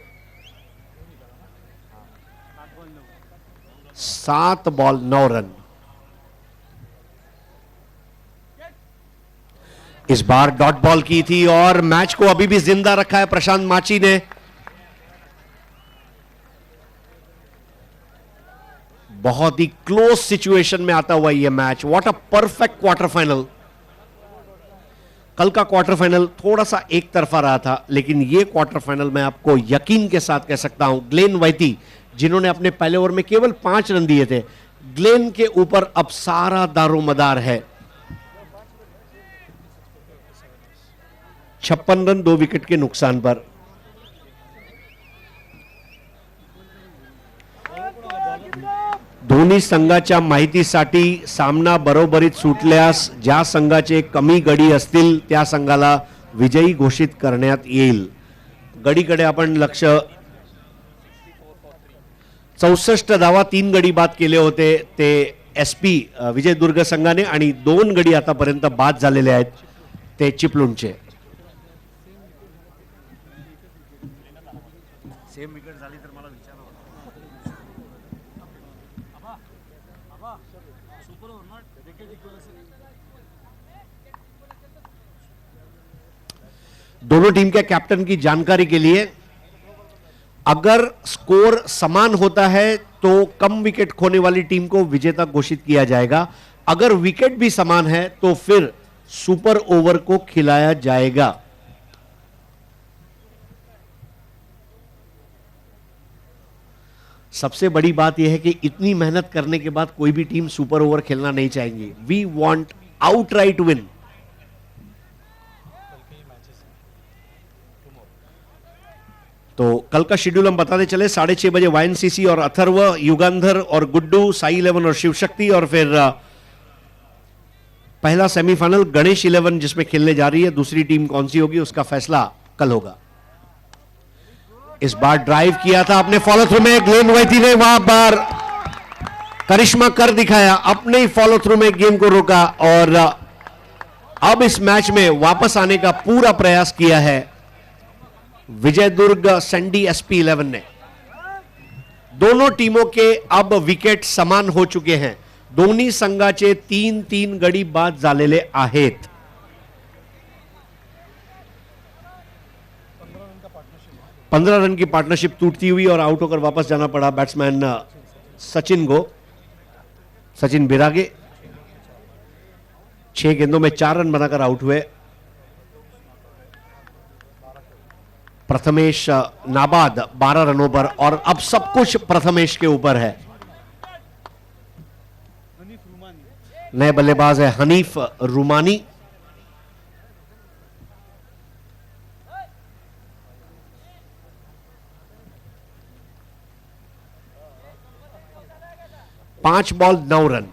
7 बॉल 9 रन। इस बार डॉट बॉल की थी और मैच को अभी भी जिंदा रखा है प्रशांत माची ने। बहुत ही क्लोज सिचुएशन में आता हुआ यह match. What a perfect quarter final. कल का क्वार्टर फाइनल थोड़ा सा एक तरफा रहा था, लेकिन यह क्वार्टर फाइनल मैं आपको यकीन के साथ कह सकता हूं, ग्लेन वाइती जिन्होंने अपने पहले ओवर में केवल 5 रन दिए थे, ग्लेन के ऊपर अब सारा दारोमदार है। 56 रन 2 विकेट के नुकसान पर। दोन्ही संघाच्या माहितीसाठी सामना बरोबरीत सुटल्यास ज्या संघाचे कमी गडी असतील त्या संघाला विजयी घोषित करण्यात येईल। गडीकडे आपण लक्ष 64 धावा 3 गडी बाद केले होते ते एसपी विजय दुर्ग संघाने, आणि 2 गडी आतापर्यंत बाद झालेले आहेत ते चिपळूणचे। सेम विकेट झाली तर मला विचारा। दोनों टीम के कैप्टन की जानकारी के लिए, अगर स्कोर समान होता है तो कम विकेट खोने वाली टीम को विजेता घोषित किया जाएगा। अगर विकेट भी समान है तो फिर सुपर ओवर को खिलाया जाएगा। सबसे बड़ी बात यह है कि इतनी मेहनत करने के बाद कोई भी टीम सुपर ओवर खेलना नहीं चाहेंगी। We want outright win. तो कल का शेड्यूल हम बताते चले। 6:30 बजे वाईएनसीसी और अथर्व, युगांधर और गुड्डू, साई 11 और शिवशक्ति, और फिर पहला सेमीफाइनल गणेश 11 जिसमें खेलने जा रही है। दूसरी टीम कौन सी होगी उसका फैसला कल होगा। इस बार ड्राइव किया था अपने फॉलो थ्रू में ग्लेन वाइती ने, वहां पर करिश्मा कर दिखाया, अपने ही फॉलो थ्रू में गेम को रोका और अब इस मैच में वापस आने का पूरा प्रयास किया है विजय दुर्ग सैंडी एसपी 11 ने। दोनों टीमों के अब विकेट समान हो चुके हैं। दोन्ही संघाचे 3-3 गडी बाद झालेले आहेत। 15 रन की पार्टनरशिप टूटती हुई और आउट होकर वापस जाना पड़ा बैट्समैन सचिन को। सचिन बिरागे 6 गेंदों में 4 रन बनाकर आउट हुए। प्रथमेश नाबाद 12 रनों पर और अब सब कुछ प्रथमेश के ऊपर है। नए बल्लेबाज है हनीफ रूमानी। 5 ball 9 run.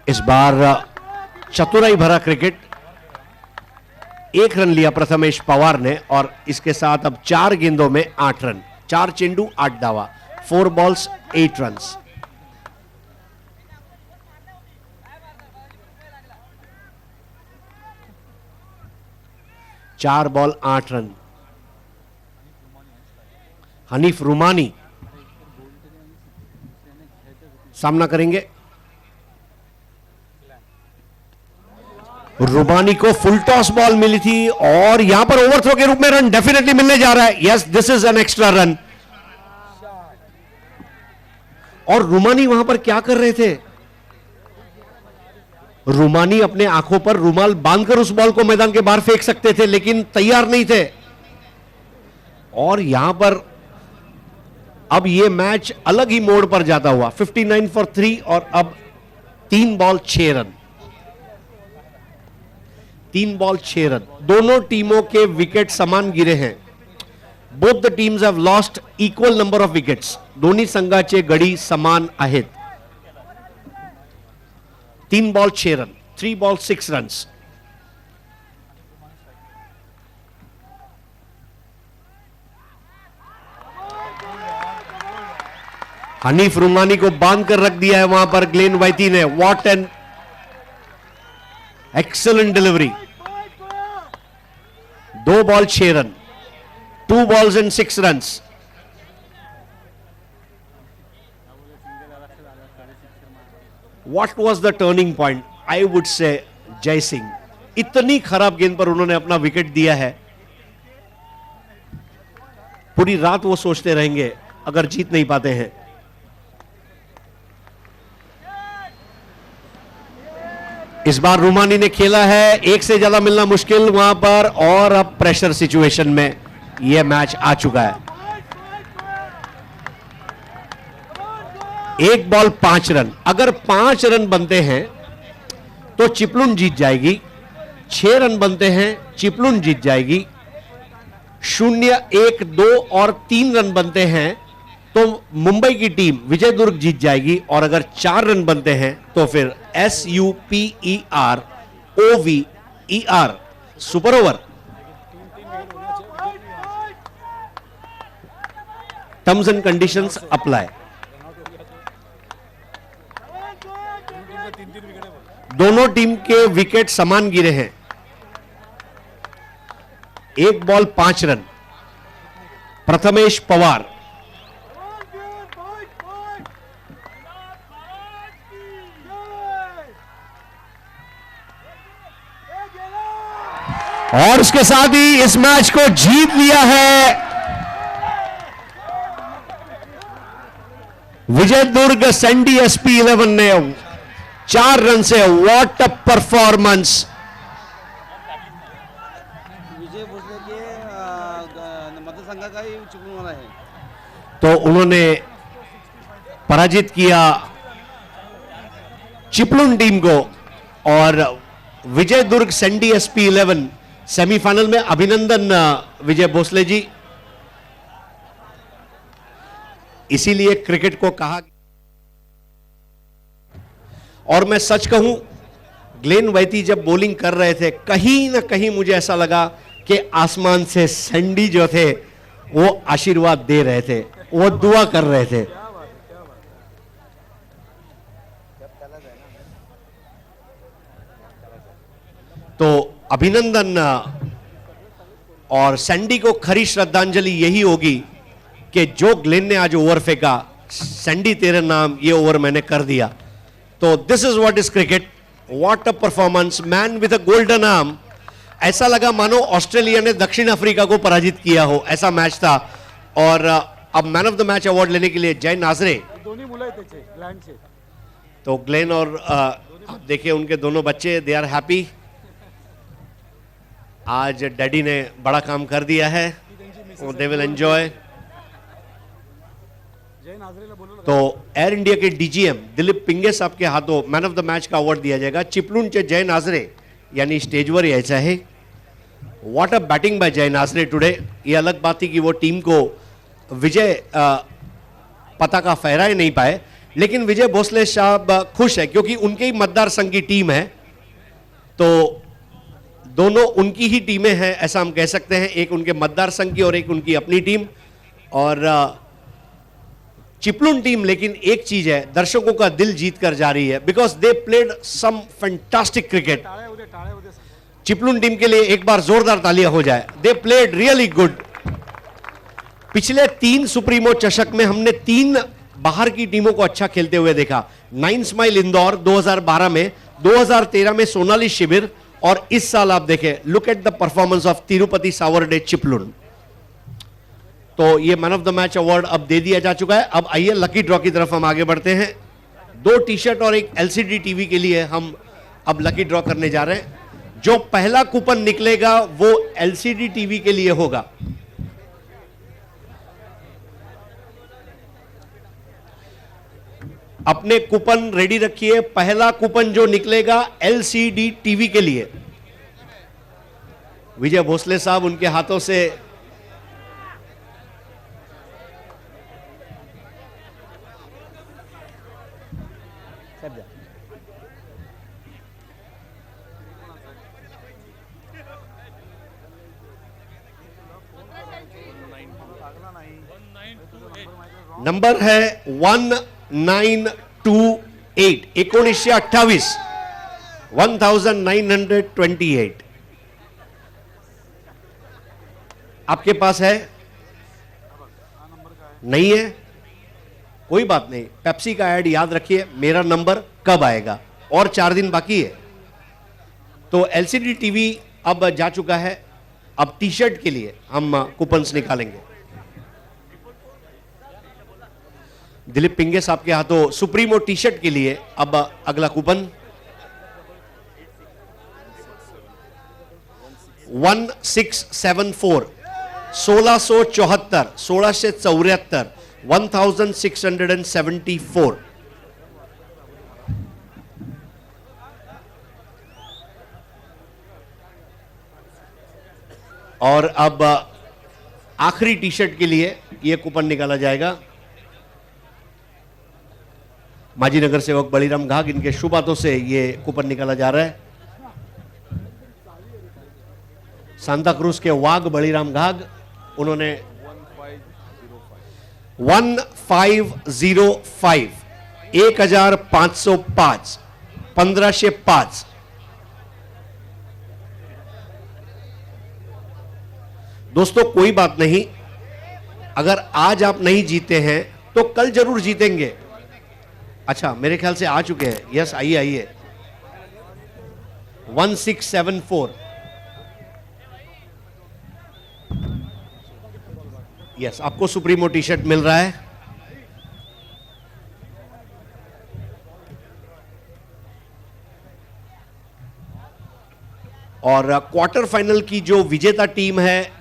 इस बार चतुराई भरा क्रिकेट, 1 रन लिया प्रथमेश पवार ने और इसके साथ अब 4 गेंदों में 8 रन, 4 चेंडू 8 दावा, 4 बॉल्स 8 रन्स। चार बॉल 8 रन। हनीफ रुमानी सामना करेंगे। रुमानी को फुल टॉस बॉल मिली थी और यहां पर ओवरथ्रो के रूप में रन डेफिनेटली मिलने जा रहा है। Yes, this is an extra run. और रुमानी वहां पर क्या कर रहे थे? रुमानी अपने आंखों पर रुमाल बांधकर उस बॉल को मैदान के बाहर फेंक सकते थे, लेकिन तैयार नहीं थे। और यहां पर अब यह मैच अलग ही मोड़ पर जाता हुआ 59 फॉर 3 और अब 3 बॉल 6 रन। 3 ball 6 run. दोनों टीमों के विकेट समान गिरे हैं। Both the teams have lost equal number of wickets. दोन्ही संघाचे गडी समान आहेत। 3 बॉल 6 रन, 3 बॉल 6 रन्स। हनीफ रुमानी को बांध कर रख दिया है वहां पर ग्लेन वैती ने। What an excellent delivery. 2 ball 6 run, 2 balls and 6 runs। What was the turning point? I would say जय सिंह। इतनी खराब गेंद पर उन्होंने अपना विकेट दिया है। पूरी रात वो सोचते रहेंगे अगर जीत नहीं पाते हैं। इस बार रुमानी ने खेला है, एक से ज्यादा मिलना मुश्किल वहां पर, और अब प्रेशर सिचुएशन में यह मैच आ चुका है। 1 बॉल 5 रन। अगर 5 रन बनते हैं तो चिपलुन जीत जाएगी। 6 रन बनते हैं, चिपलुन जीत जाएगी। 0, 1, 2 और 3 रन बनते हैं तो मुंबई की टीम विजय दुर्ग जीत जाएगी। और अगर 4 रन बनते हैं तो फिर SUPER OVER super over. Terms and conditions apply. दोनों टीम के विकेट समान गिरे हैं। 1 बॉल 5 रन। प्रथमेश पवार। और उसके साथ ही इस मैच को जीत लिया है विजय दुर्ग सैंडी SP 11 ने 4 रन से। What a performance. Vijay Bhosale के मतदार का ही चिपलून वाला है। तो उन्होंने पराजित किया चिपलून टीम को। और विजय दुर्ग सैंडी SP 11 सेमीफाइनल में। अभिनंदन विजय भोसले जी। इसीलिए क्रिकेट को कहा, और मैं सच कहूं ग्लेन वैती जब बॉलिंग कर रहे थे कहीं ना कहीं मुझे ऐसा लगा कि आसमान से सैंडी जो थे वो आशीर्वाद दे रहे थे, वो दुआ कर रहे थे। तो अभिनंदन। और सैंडी को खरी श्रद्धांजलि यही होगी कि जो ग्लेन ने आज ओवर फेंका, सैंडी तेरे नाम ये ओवर मैंने कर दिया। तो this is what is cricket. What a performance. Man with a golden arm. ऐसा लगा मानो ऑस्ट्रेलिया ने दक्षिण अफ्रीका को पराजित किया हो, ऐसा मैच था। और अब man of the match award लेने के लिए जय नाजरे। दोन्ही मुलं आहेत त्याचे ग्लँड चे। तो ग्लेन और आप देखिए उनके दोनों बच्चे, दे आर हैप्पी। आज डैडी ने बड़ा काम कर दिया है, दे विल एंजॉय। तो एयर इंडिया के DGM दिलीप पिंगे साहब के हाथों मैन ऑफ द मैच का अवार्ड दिया जाएगा। चिपलूणचे जय नाजरे यांनी स्टेजवर यायचं आहे। व्हाट अ बैटिंग बाय जय नासरे टुडे। ये अलग बात थी कि वो टीम को विजय पता का फहराए नहीं पाए, लेकिन विजय भोसले साहब खुश है क्योंकि उनके ही मतदार संघ की टीम है, तो दोनों उनकी ही टीमें हैं ऐसा हम कह सकते हैं, एक उनके मतदार संघ की और एक उनकी अपनी टीम। और चिपलुन टीम लेकिन एक चीज है, दर्शकों का दिल जीत कर जा रही है, because they played some fantastic cricket. Chiplun team के लिए एक बार जोरदार तालियां हो जाए, दे प्लेड रियली गुड। पिछले 3 सुप्रीमो चषक में हमने 3 बाहर की टीमों को अच्छा खेलते हुए देखा। 9 स्माइल इंदौर 2012 में, 2013 में सोनाली शिविर, और इस साल आप देखें, look at the performance of Tirupati Savarde Chiplun. तो ये man of the match award अब दे दिया जा चुका है। अब आइए लकी ड्रॉ की तरफ हम आगे बढ़ते हैं। 2 टी शर्ट और एक एलसीडी टीवी के लिए हम अब लकी ड्रॉ करने जा रहे हैं। जो पहला कूपन निकलेगा वो एलसीडी टीवी के लिए होगा। अपने कूपन रेडी रखिए। पहला कूपन जो निकलेगा एलसीडी टीवी के लिए। विजय भोसले साहब उनके हाथों से नंबर है 1928, 1928, 1928। आपके पास है? नहीं है, कोई बात नहीं। पेप्सी का ऐड याद रखिए, मेरा नंबर कब आएगा, और 4 दिन बाकी है। तो एलसीडी टीवी अब जा चुका है। अब टी शर्ट के लिए हम कूपन्स निकालेंगे। दिलीप पिंगे साहब के हाथों सुप्रीमो टी शर्ट के लिए अब अगला कूपन 1674, 1674, 1674, 1674। और अब आखिरी टी शर्ट के लिए यह कूपन निकाला जाएगा। माजी नगर सेवक बलीराम घाग, इनके शुभ हाथों से ये कूपन निकाला जा रहा है। सांता क्रूज के वाघ बलीराम घाग, उन्होंने 1505, 1505, 1505। दोस्तों कोई बात नहीं, अगर आज आप नहीं जीते हैं तो कल जरूर जीतेंगे। अच्छा, मेरे ख्याल से आ चुके हैं। यस, आइए आइए। 1674, यस, आपको सुप्रीमो टी शर्ट मिल रहा है। और क्वार्टर फाइनल की जो विजेता टीम है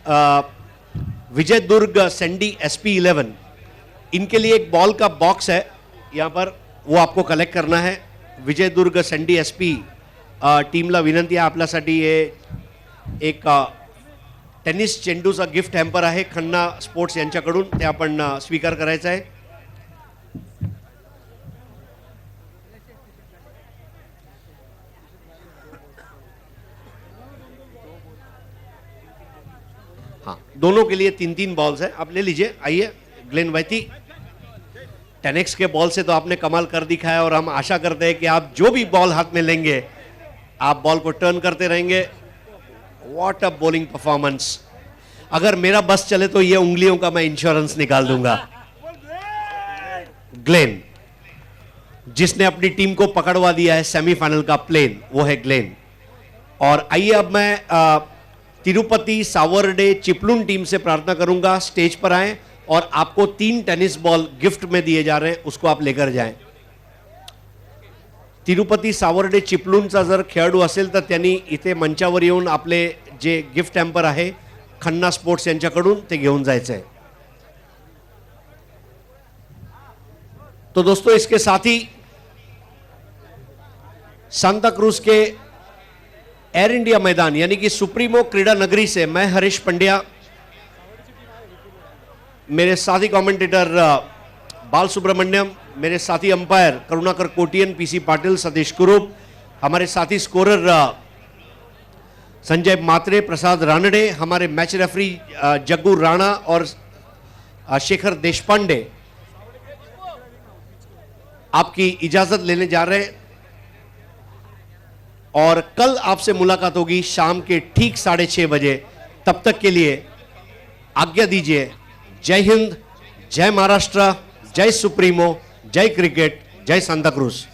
विजय दुर्ग सैंडी SP11, इनके लिए एक बॉल का बॉक्स है यहां पर, वो आपको कलेक्ट करना है। विजय दुर्ग सैंडी SP टीमला विनंती आहे आपल्यासाठी हे एक टेनिस चेंडूचा गिफ्ट हॅम्पर आहे खन्ना स्पोर्ट्स यांच्याकडून, ते आपण स्वीकार करायचं आहे। हाँ, दोनों के लिए 3-3 बॉल्स है, आप ले लीजिए। आइए ग्लेन वैती, 10x के बॉल से तो आपने कमाल कर दिखाया, और हम आशा करते हैं कि आप जो भी बॉल हाथ में लेंगे, आप बॉल को टर्न करते रहेंगे। What a bowling performance. अगर मेरा बस चले तो ये उंगलियों का मैं इंश्योरेंस निकाल दूंगा। ग्लेन, जिसने अपनी टीम को पकड़वा दिया है सेमीफाइनल का प्लेन, वो है ग्लेन। और आइए अब मैं तिरुपति सावरडे चिपलुन टीम से प्रार्थना करूंगा, स्टेज पर आए और आपको 3 टेनिस बॉल गिफ्ट में दिए जा रहे हैं, उसको आप लेकर जाएं। तिरुपति सावरडे चिपलूनचा जर खेळाडू असेल तर त्यांनी इथे मंचावर येऊन आपले जे गिफ्ट हॅम्पर आहे खन्ना स्पोर्ट्स यांच्याकडून ते घेऊन जायचं आहे। तो दोस्तों, इसके साथ ही सांता क्रूज के एयर इंडिया मैदान यानी कि सुप्रीमो क्रीडा नगरी से मैं हरीश पंड्या, मेरे साथी कमेंटेटर बाल सुब्रमण्यम, मेरे साथी अंपायर करुणाकर कोटियन, पीसी पाटिल, सतीश कुरूप, हमारे साथी स्कोरर संजय मात्रे, प्रसाद रानडे, हमारे मैच रेफरी जग्गू राणा और शेखर देशपांडे आपकी इजाजत लेने जा रहे हैं और कल आपसे मुलाकात होगी शाम के ठीक 6:30 बजे। तब तक के लिए आज्ञा दीजिए। जय हिंद, जय महाराष्ट्र, जय सुप्रीमो, जय क्रिकेट, जय सांता क्रूज।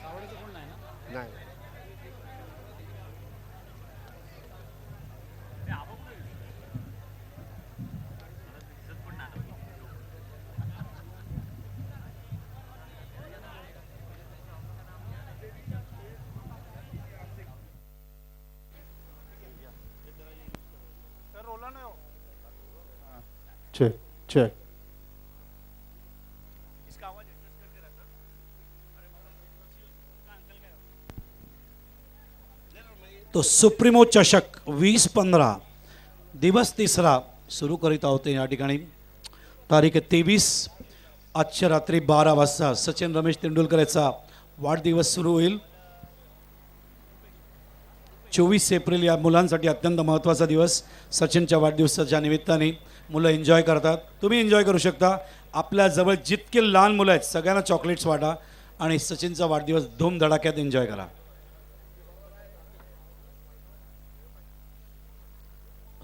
चेक चेक तो सुप्रीमो चषक 20-15 दिवस तिसरा सुरू करीत आहोत या ठिकाणी तारीख 23 आजच्या रात्री 12 वाजता सचिन रमेश तेंडुलकर याचा वाढदिवस सुरू होईल। 24 एप्रिल या मुलांसाठी अत्यंत महत्त्वाचा दिवस। सचिनच्या वाढदिवसाच्या निमित्ताने मुलं एन्जॉय करतात, तुम्ही एन्जॉय करू शकता। आपल्या जवळ जितके लहान मुलं आहेत सगळ्यांना चॉकलेट्स वाटा आणि सचिनचा वाढदिवस धूमधडाक्यात एन्जॉय करा।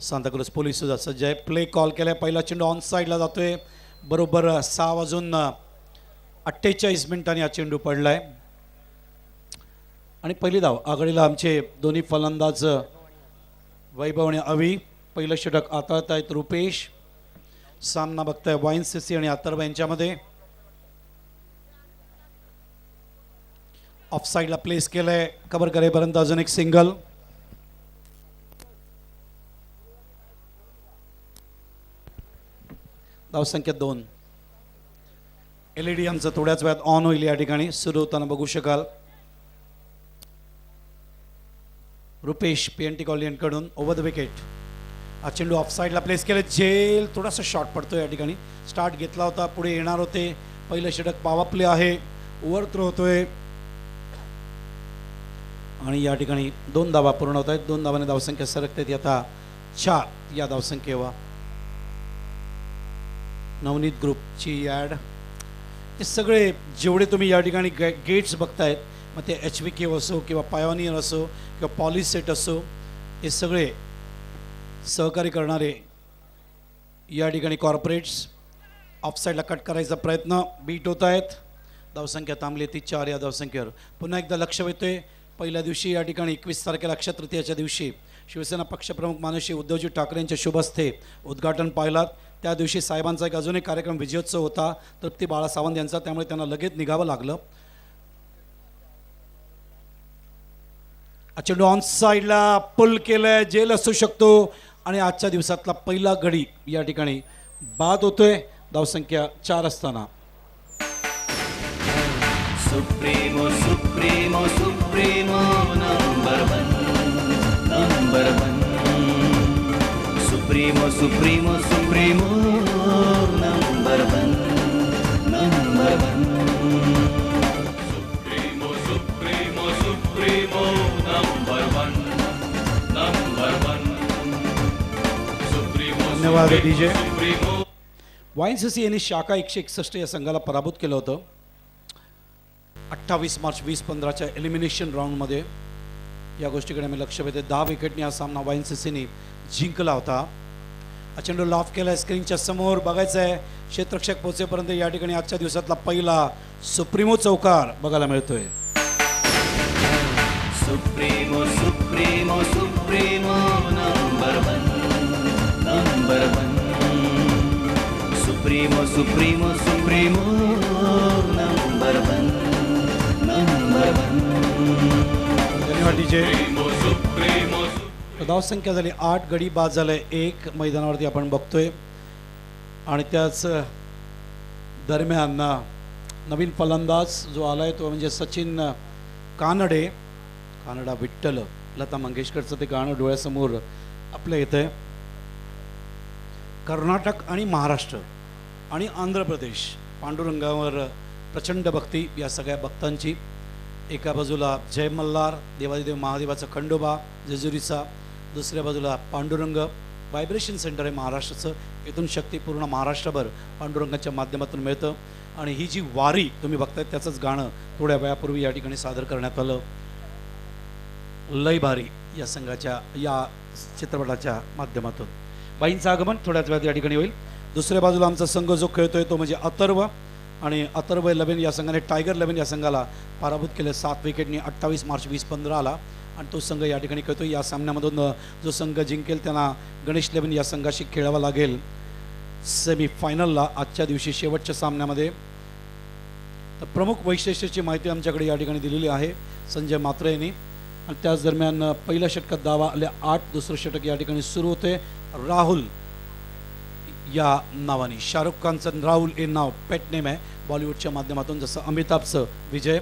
सांताक्रूज पोलीस सुद्धा सज्ज आहे। प्ले कॉल केलाय, पहिला चेंडू ऑन साईडला जातोय, बरोबर 6:48 हा चेंडू पडलाय आणि पहिली धाव आघाडीला आमचे दोन्ही फलंदाज वैभव आणि अवी। पहिलं षटक हाताळतायत रुपेश, सामना बघताय वाईनसीसी आणि अथर्व यांच्यामध्ये। ऑफ साईडला प्लेस केलंय, कव्हर करेपर्यंत अजून एक सिंगल। धावसंख्या 2। LED आमचं थोड्याच वेळात ऑन होईल, या ठिकाणी सुरू होताना बघू शकाल। रुपेश PNT कॉलियनकडून ओव्हर द विकेट। हा चेंडू ऑफ साईडला प्लेस केले, जेल थोडासा शॉट पडतो या ठिकाणी। स्टार्ट घेतला होता, पुढे येणार होते। पहिलं षटक पॉवर प्ले आहे, ओव्हर थ्रो होतोय आणि या ठिकाणी 2 धावा पूर्ण होत आहेत। 2 धावाने धावसंख्या सरकते ती आता 4 या धावसंख्येवर। नवनीत ग्रुपची ॲड, हे सगळे जेवढे तुम्ही या ठिकाणी गेट्स बघतायत, मग ते HVK असो किंवा पायोनियर असो किंवा पॉलिसेट असो, हे सगळे सहकार्य करणारे या ठिकाणी कॉर्पोरेट्स। ऑफ साईडला कट करायचा प्रयत्न, बीट होत आहेत। धावसंख्या थांबली ती 4 या धावसंख्येवर। पुन्हा एकदा लक्ष वेधतोय पहिल्या दिवशी या ठिकाणी 21 तारखेला अक्षय तृतीयाच्या दिवशी शिवसेना पक्षप्रमुख माननीय उद्धवजी ठाकरे यांच्या शुभ हस्ते उद्घाटन पाहिलात। त्या दिवशी साहेबांचा एक अजून एक कार्यक्रम विजयोत्सव होता, तृप्ती बाळा सावंत यांचा, त्यामुळे त्यांना लगेच निघावं लागलं। चेंडू ऑन साईडला पुल केलंय, जेल असू शकतो आणि आजच्या दिवसातला पहिला गडी या ठिकाणी बाद होतोय। धावसंख्या 4 असताना supremo supremo supremo number 1 number 1 supremo supremo supremo number 1 number 1 supremo supremo supremo number 1 number 1 supremo. धन्यवाद डीजे। वाईनसीसी यांनी शाखा 161 या संघाला पराभूत केलं होतं 28 मार्च 2015च्या एलिमिनेशन राऊंडमध्ये। या गोष्टीकडे आम्ही लक्ष वेधले। 10 विकेटने हा सामना वाईनसीसीने जिंकला होता। चेंडू लॉफ केला, स्क्रीनच्या समोर बघायचं आहे, क्षेत्ररक्षक पोहोचेपर्यंत या ठिकाणी आजच्या दिवसातला पहिला सुप्रीमो चौकार बघायला मिळतोय। Supremo supremo supremo number 1 number 1 supremo supremo supremo number 1 number 1। धन्यवाद डीजे। धावसंख्या झाली 8, गडी बाद झाले 1 मैदानावरती आपण बघतोय। आणि त्याच दरम्यान नवीन फलंदाज जो आलाय तो म्हणजे सचिन कानडे, कानडा विठ्ठल लता मंगेशकरचं ते गाणं डोळ्यासमोर आपल्या येतं आहे. कर्नाटक आणि महाराष्ट्र आणि आंध्र प्रदेश पांडुरंगावर प्रचंड भक्ती या सगळ्या भक्तांची. एका बाजूला जय मल्हार देवादिदेव महादेवाचा खंडोबा जेजुरीचा, दुसऱ्या बाजूला पांडुरंग व्हायब्रेशन सेंटर आहे महाराष्ट्राचं. इथून शक्ती पूर्ण महाराष्ट्रभर पांडुरंगाच्या माध्यमातून मिळतं. आणि ही जी वारी तुम्ही बघताय त्याचंच गाणं थोड्या वेळापूर्वी या ठिकाणी सादर करण्यात आलं. लय भारी या संघाच्या या चित्रपटाच्या माध्यमातून. बाईंचं आगमन थोड्याच वेळात या ठिकाणी होईल. दुसऱ्या बाजूला आमचा संघ जो खेळतोय तो म्हणजे अथर्व, आणि अथर्व 11 या संघाने टायगर 11 या संघाला पराभूत केलं 7 विकेटनी 28 मार्च 2015ला. आणि तो संघ या ठिकाणी खेळतो. या सामन्यामधून जो संघ जिंकेल त्यांना गणेश 11 या संघाशी खेळावं लागेल सेमीफायनलला आजच्या दिवशी शेवटच्या सामन्यामध्ये. तर प्रमुख वैशिष्ट्याची माहिती आमच्याकडे या ठिकाणी दिलेली आहे संजय मात्रे यांनी. आणि त्याच दरम्यान पहिल्या षटकात धावा आल्या 8. दुसरं षटक या ठिकाणी सुरू होते राहुल या नावाने. शाहरुख खानचं राहुल हे नाव पेट नेम आहे बॉलिवूडच्या माध्यमातून, जसं अमिताभचं विजय.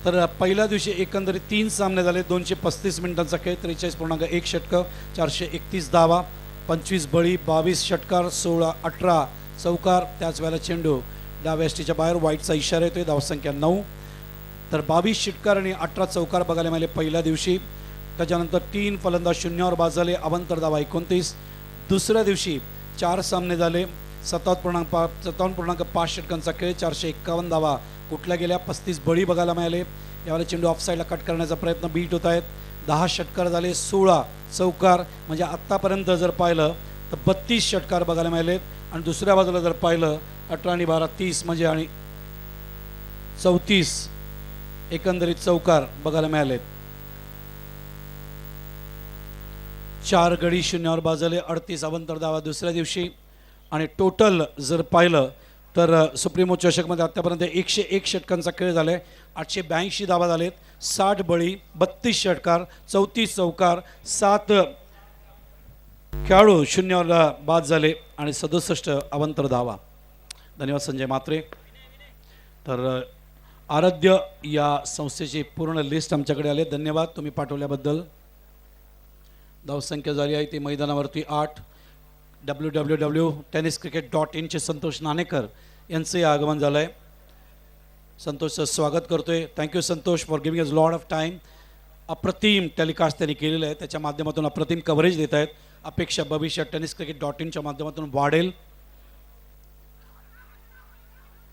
तर पहिल्या दिवशी एकंदरीत 3 सामने झाले. 235 मिनिटांचा खेळ, 43.1 षटकं, 431 धावा, 25 बळी, 22 षटकार, 16-18 चौकार. त्याच वेळेला चेंडू डाव्या यष्टीच्या बाहेर, वाईटचा इशारा येतोय. धावसंख्या 9. तर 22 षटकार आणि 18 चौकार बघायला मिळाले पहिल्या दिवशी. त्याच्यानंतर 3 फलंदाज शून्यावर बाद झाले, अवांतर धावा 29. दुसऱ्या दिवशी 4 सामने झाले, 57.5 षटकांचा खेळ, 451 धावा कुठल्या गेल्या, 35 बळी बघायला मिळाले. यावेळेला चेंडू ऑफसाईडला कट करण्याचा प्रयत्न बीट होत आहेत. 10 षटकार झाले, 16 चौकार. म्हणजे आत्तापर्यंत जर पाहिलं तर 32 षटकार बघायला मिळालेत. आणि दुसऱ्या बाजूला जर पाहिलं 18 आणि 12 30 म्हणजे आणि 34 एकंदरीत चौकार बघायला मिळालेत. 4 गडी शून्यावर बाद झाले, 38 अवांतर धावा दुसऱ्या दिवशी. आणि टोटल जर पाहिलं तर सुप्रीमो चषकमध्ये आत्तापर्यंत 101 षटकांचा खेळ झाला आहे, 882 धावा झालेत, 60 बळी, 32 षटकार, 34 चौकार, 7 खेळाडू शून्यावर बाद झाले आणि 67 अवांतर धावा. धन्यवाद संजय मात्रे. तर आराध्य या संस्थेची पूर्ण लिस्ट आमच्याकडे आले, धन्यवाद तुम्ही पाठवल्याबद्दल. धावसंख्या झाली आहे ती मैदानावरती 8. www.tenniscricket.in चे संतोष नाणेकर यांचे आगमन झालं आहे. संतोषचं स्वागत करतोय. Thank you Santosh for giving us lot of time. अप्रतिम टेलिकास्ट त्यांनी केलेलं आहे, त्याच्या माध्यमातून अप्रतिम कव्हरेज देत आहेत. अपेक्षा भविष्यात tenniscricket.in च्या माध्यमातून वाढेल.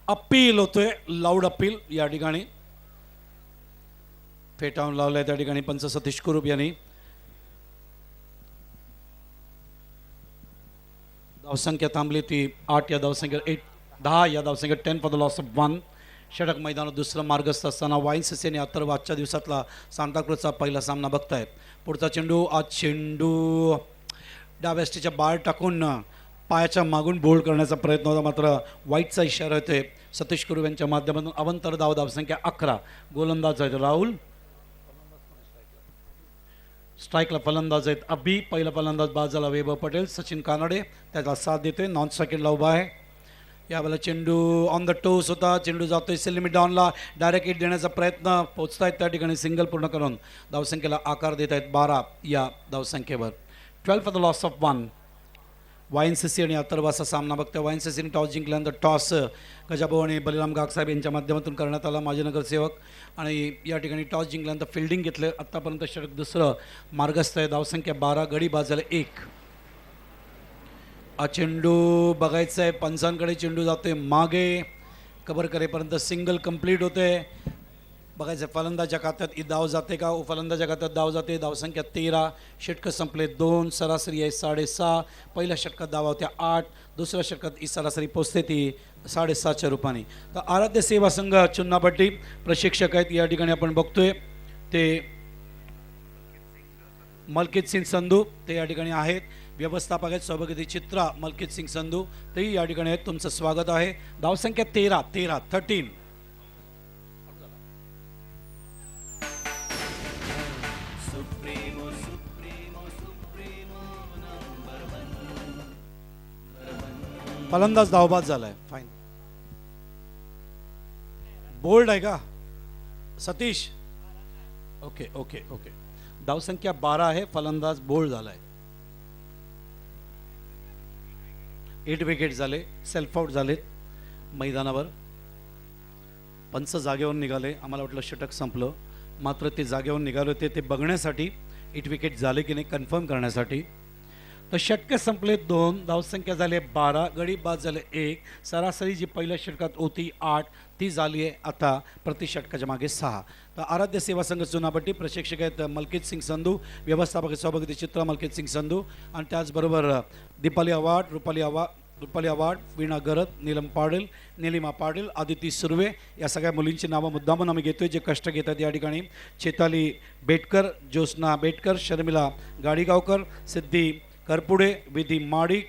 अपील होतोय, लाऊड अपील या ठिकाणी फेटाळून लावलंय त्या ठिकाणी पंच सतीश कुरूप यांनी. धावसंख्या थांबली ती 8 या धावसंख्या 10 या धावसंख्या 10 फॉर द लॉस ऑफ 1. षटक मैदानात दुसरं मार्गस्थ असताना वाईन्स यांनी अथर्व आजच्या दिवसातला सांताक्रूजचा पहिला सामना बघतायत. पुढचा चेंडू, आज चेंडू डाव्या यष्टीच्या बाहेर टाकून पायाच्या मागून बोल्ड करण्याचा प्रयत्न होता, मात्र वाईटचा इशारा येतोय सतीश कुरूप यांच्या माध्यमातून. अवांतर धावसंख्या 11. गोलंदाज आहेत राहुल, स्ट्राईकला फलंदाज आहेत अभि. पहिला फलंदाज बाद झाला वैभव पटेल. सचिन कानडे त्याला साथ देतोय, नॉन स्ट्राईकला उभा आहे. यावेळेला चेंडू ऑन द टोस होता, चेंडू जातोय सेलिमी डाऊनला, डायरेक्ट हिट देण्याचा प्रयत्न, पोहोचतायत त्या ठिकाणी सिंगल पूर्ण करून धावसंख्येला आकार देत आहेत 12 या धावसंख्येवर. 12 for the loss of 1. YNCC आणि अथर्वाचा सामना बघतोय. YNCCने टॉस जिंकल्यानंतर टॉस गजाभाऊ आणि बलिराम गागसाहेब यांच्या माध्यमातून करण्यात आला, माजी नगरसेवक. आणि या ठिकाणी टॉस जिंकल्यानंतर फिल्डिंग घेतलं. आत्तापर्यंत षटक दुसरं मार्गस्थ आहे. धावसंख्या 12, गडी बाद झाले 1. हा चेंडू बघायचा आहे, पंचांकडे चेंडू जातोय मागे, कव्हर करेपर्यंत सिंगल कंप्लीट होते. बघायचं फलंदाच्या खात्यात ही धाव जाते का, फलंदाच्या खात्यात धाव जाते. धावसंख्या 13. षटकं संपले 2, सरासरी आहे 6.5. पहिल्या षटकात धावा होत्या 8, दुसऱ्या षटकात ही सरासरी पोचते ती 6.5च्या रूपाने. तर आराध्य सेवा संघ चुन्नापट्टी प्रशिक्षक आहेत या ठिकाणी आपण बघतोय ते मलकित सिंग संधू, ते या ठिकाणी आहेत. व्यवस्थापक आहेत सौभाग्यवती चित्रा मलकित सिंग संधू, तेही या ठिकाणी आहेत. तुमचं स्वागत आहे. धावसंख्या 13. फलंदाज धावबाद झालाय. फाईन, बोल्ड आहे का सतीश? ओके. धावसंख्या 12 आहे. फलंदाज बोल्ड झालाय. 8 विकेट झाले, सेल्फ आउट झालेत मैदानावर. पंच जागेवर निघाले. आम्हाला वाटलं षटक संपलं, मात्र ते जागेवर निघाले होते ते बघण्यासाठी, 8 विकेट झाले की नाही कन्फर्म करण्यासाठी. तर षटके संपले 2, धावसंख्या झाले 12, गडी बाद झाले 1. सरासरी जी पहिल्या षटकात होती 8 ती झाली आहे आता प्रति षटकाच्या मागे 6. तर आराध्य सेवा संघ चुनापट्टी प्रशिक्षक आहेत मलकित सिंग संधू, व्यवस्थापक सभापती चित्रा मलकित सिंग संधू, आणि त्याचबरोबर दीपाली आव्हाड, रुपाली आव्हाड, वीणा गरत, नीलम पाटील, निलिमा पाटील, आदिती सुर्वे या सगळ्या मुलींची नावं मुद्दामून आम्ही घेतोय जे कष्ट घेतात या ठिकाणी. चेताली बेटकर, ज्योत्स्ना बेटकर, शर्मिला गाडीगावकर, सिद्धी करपुडे, विधी माडिक,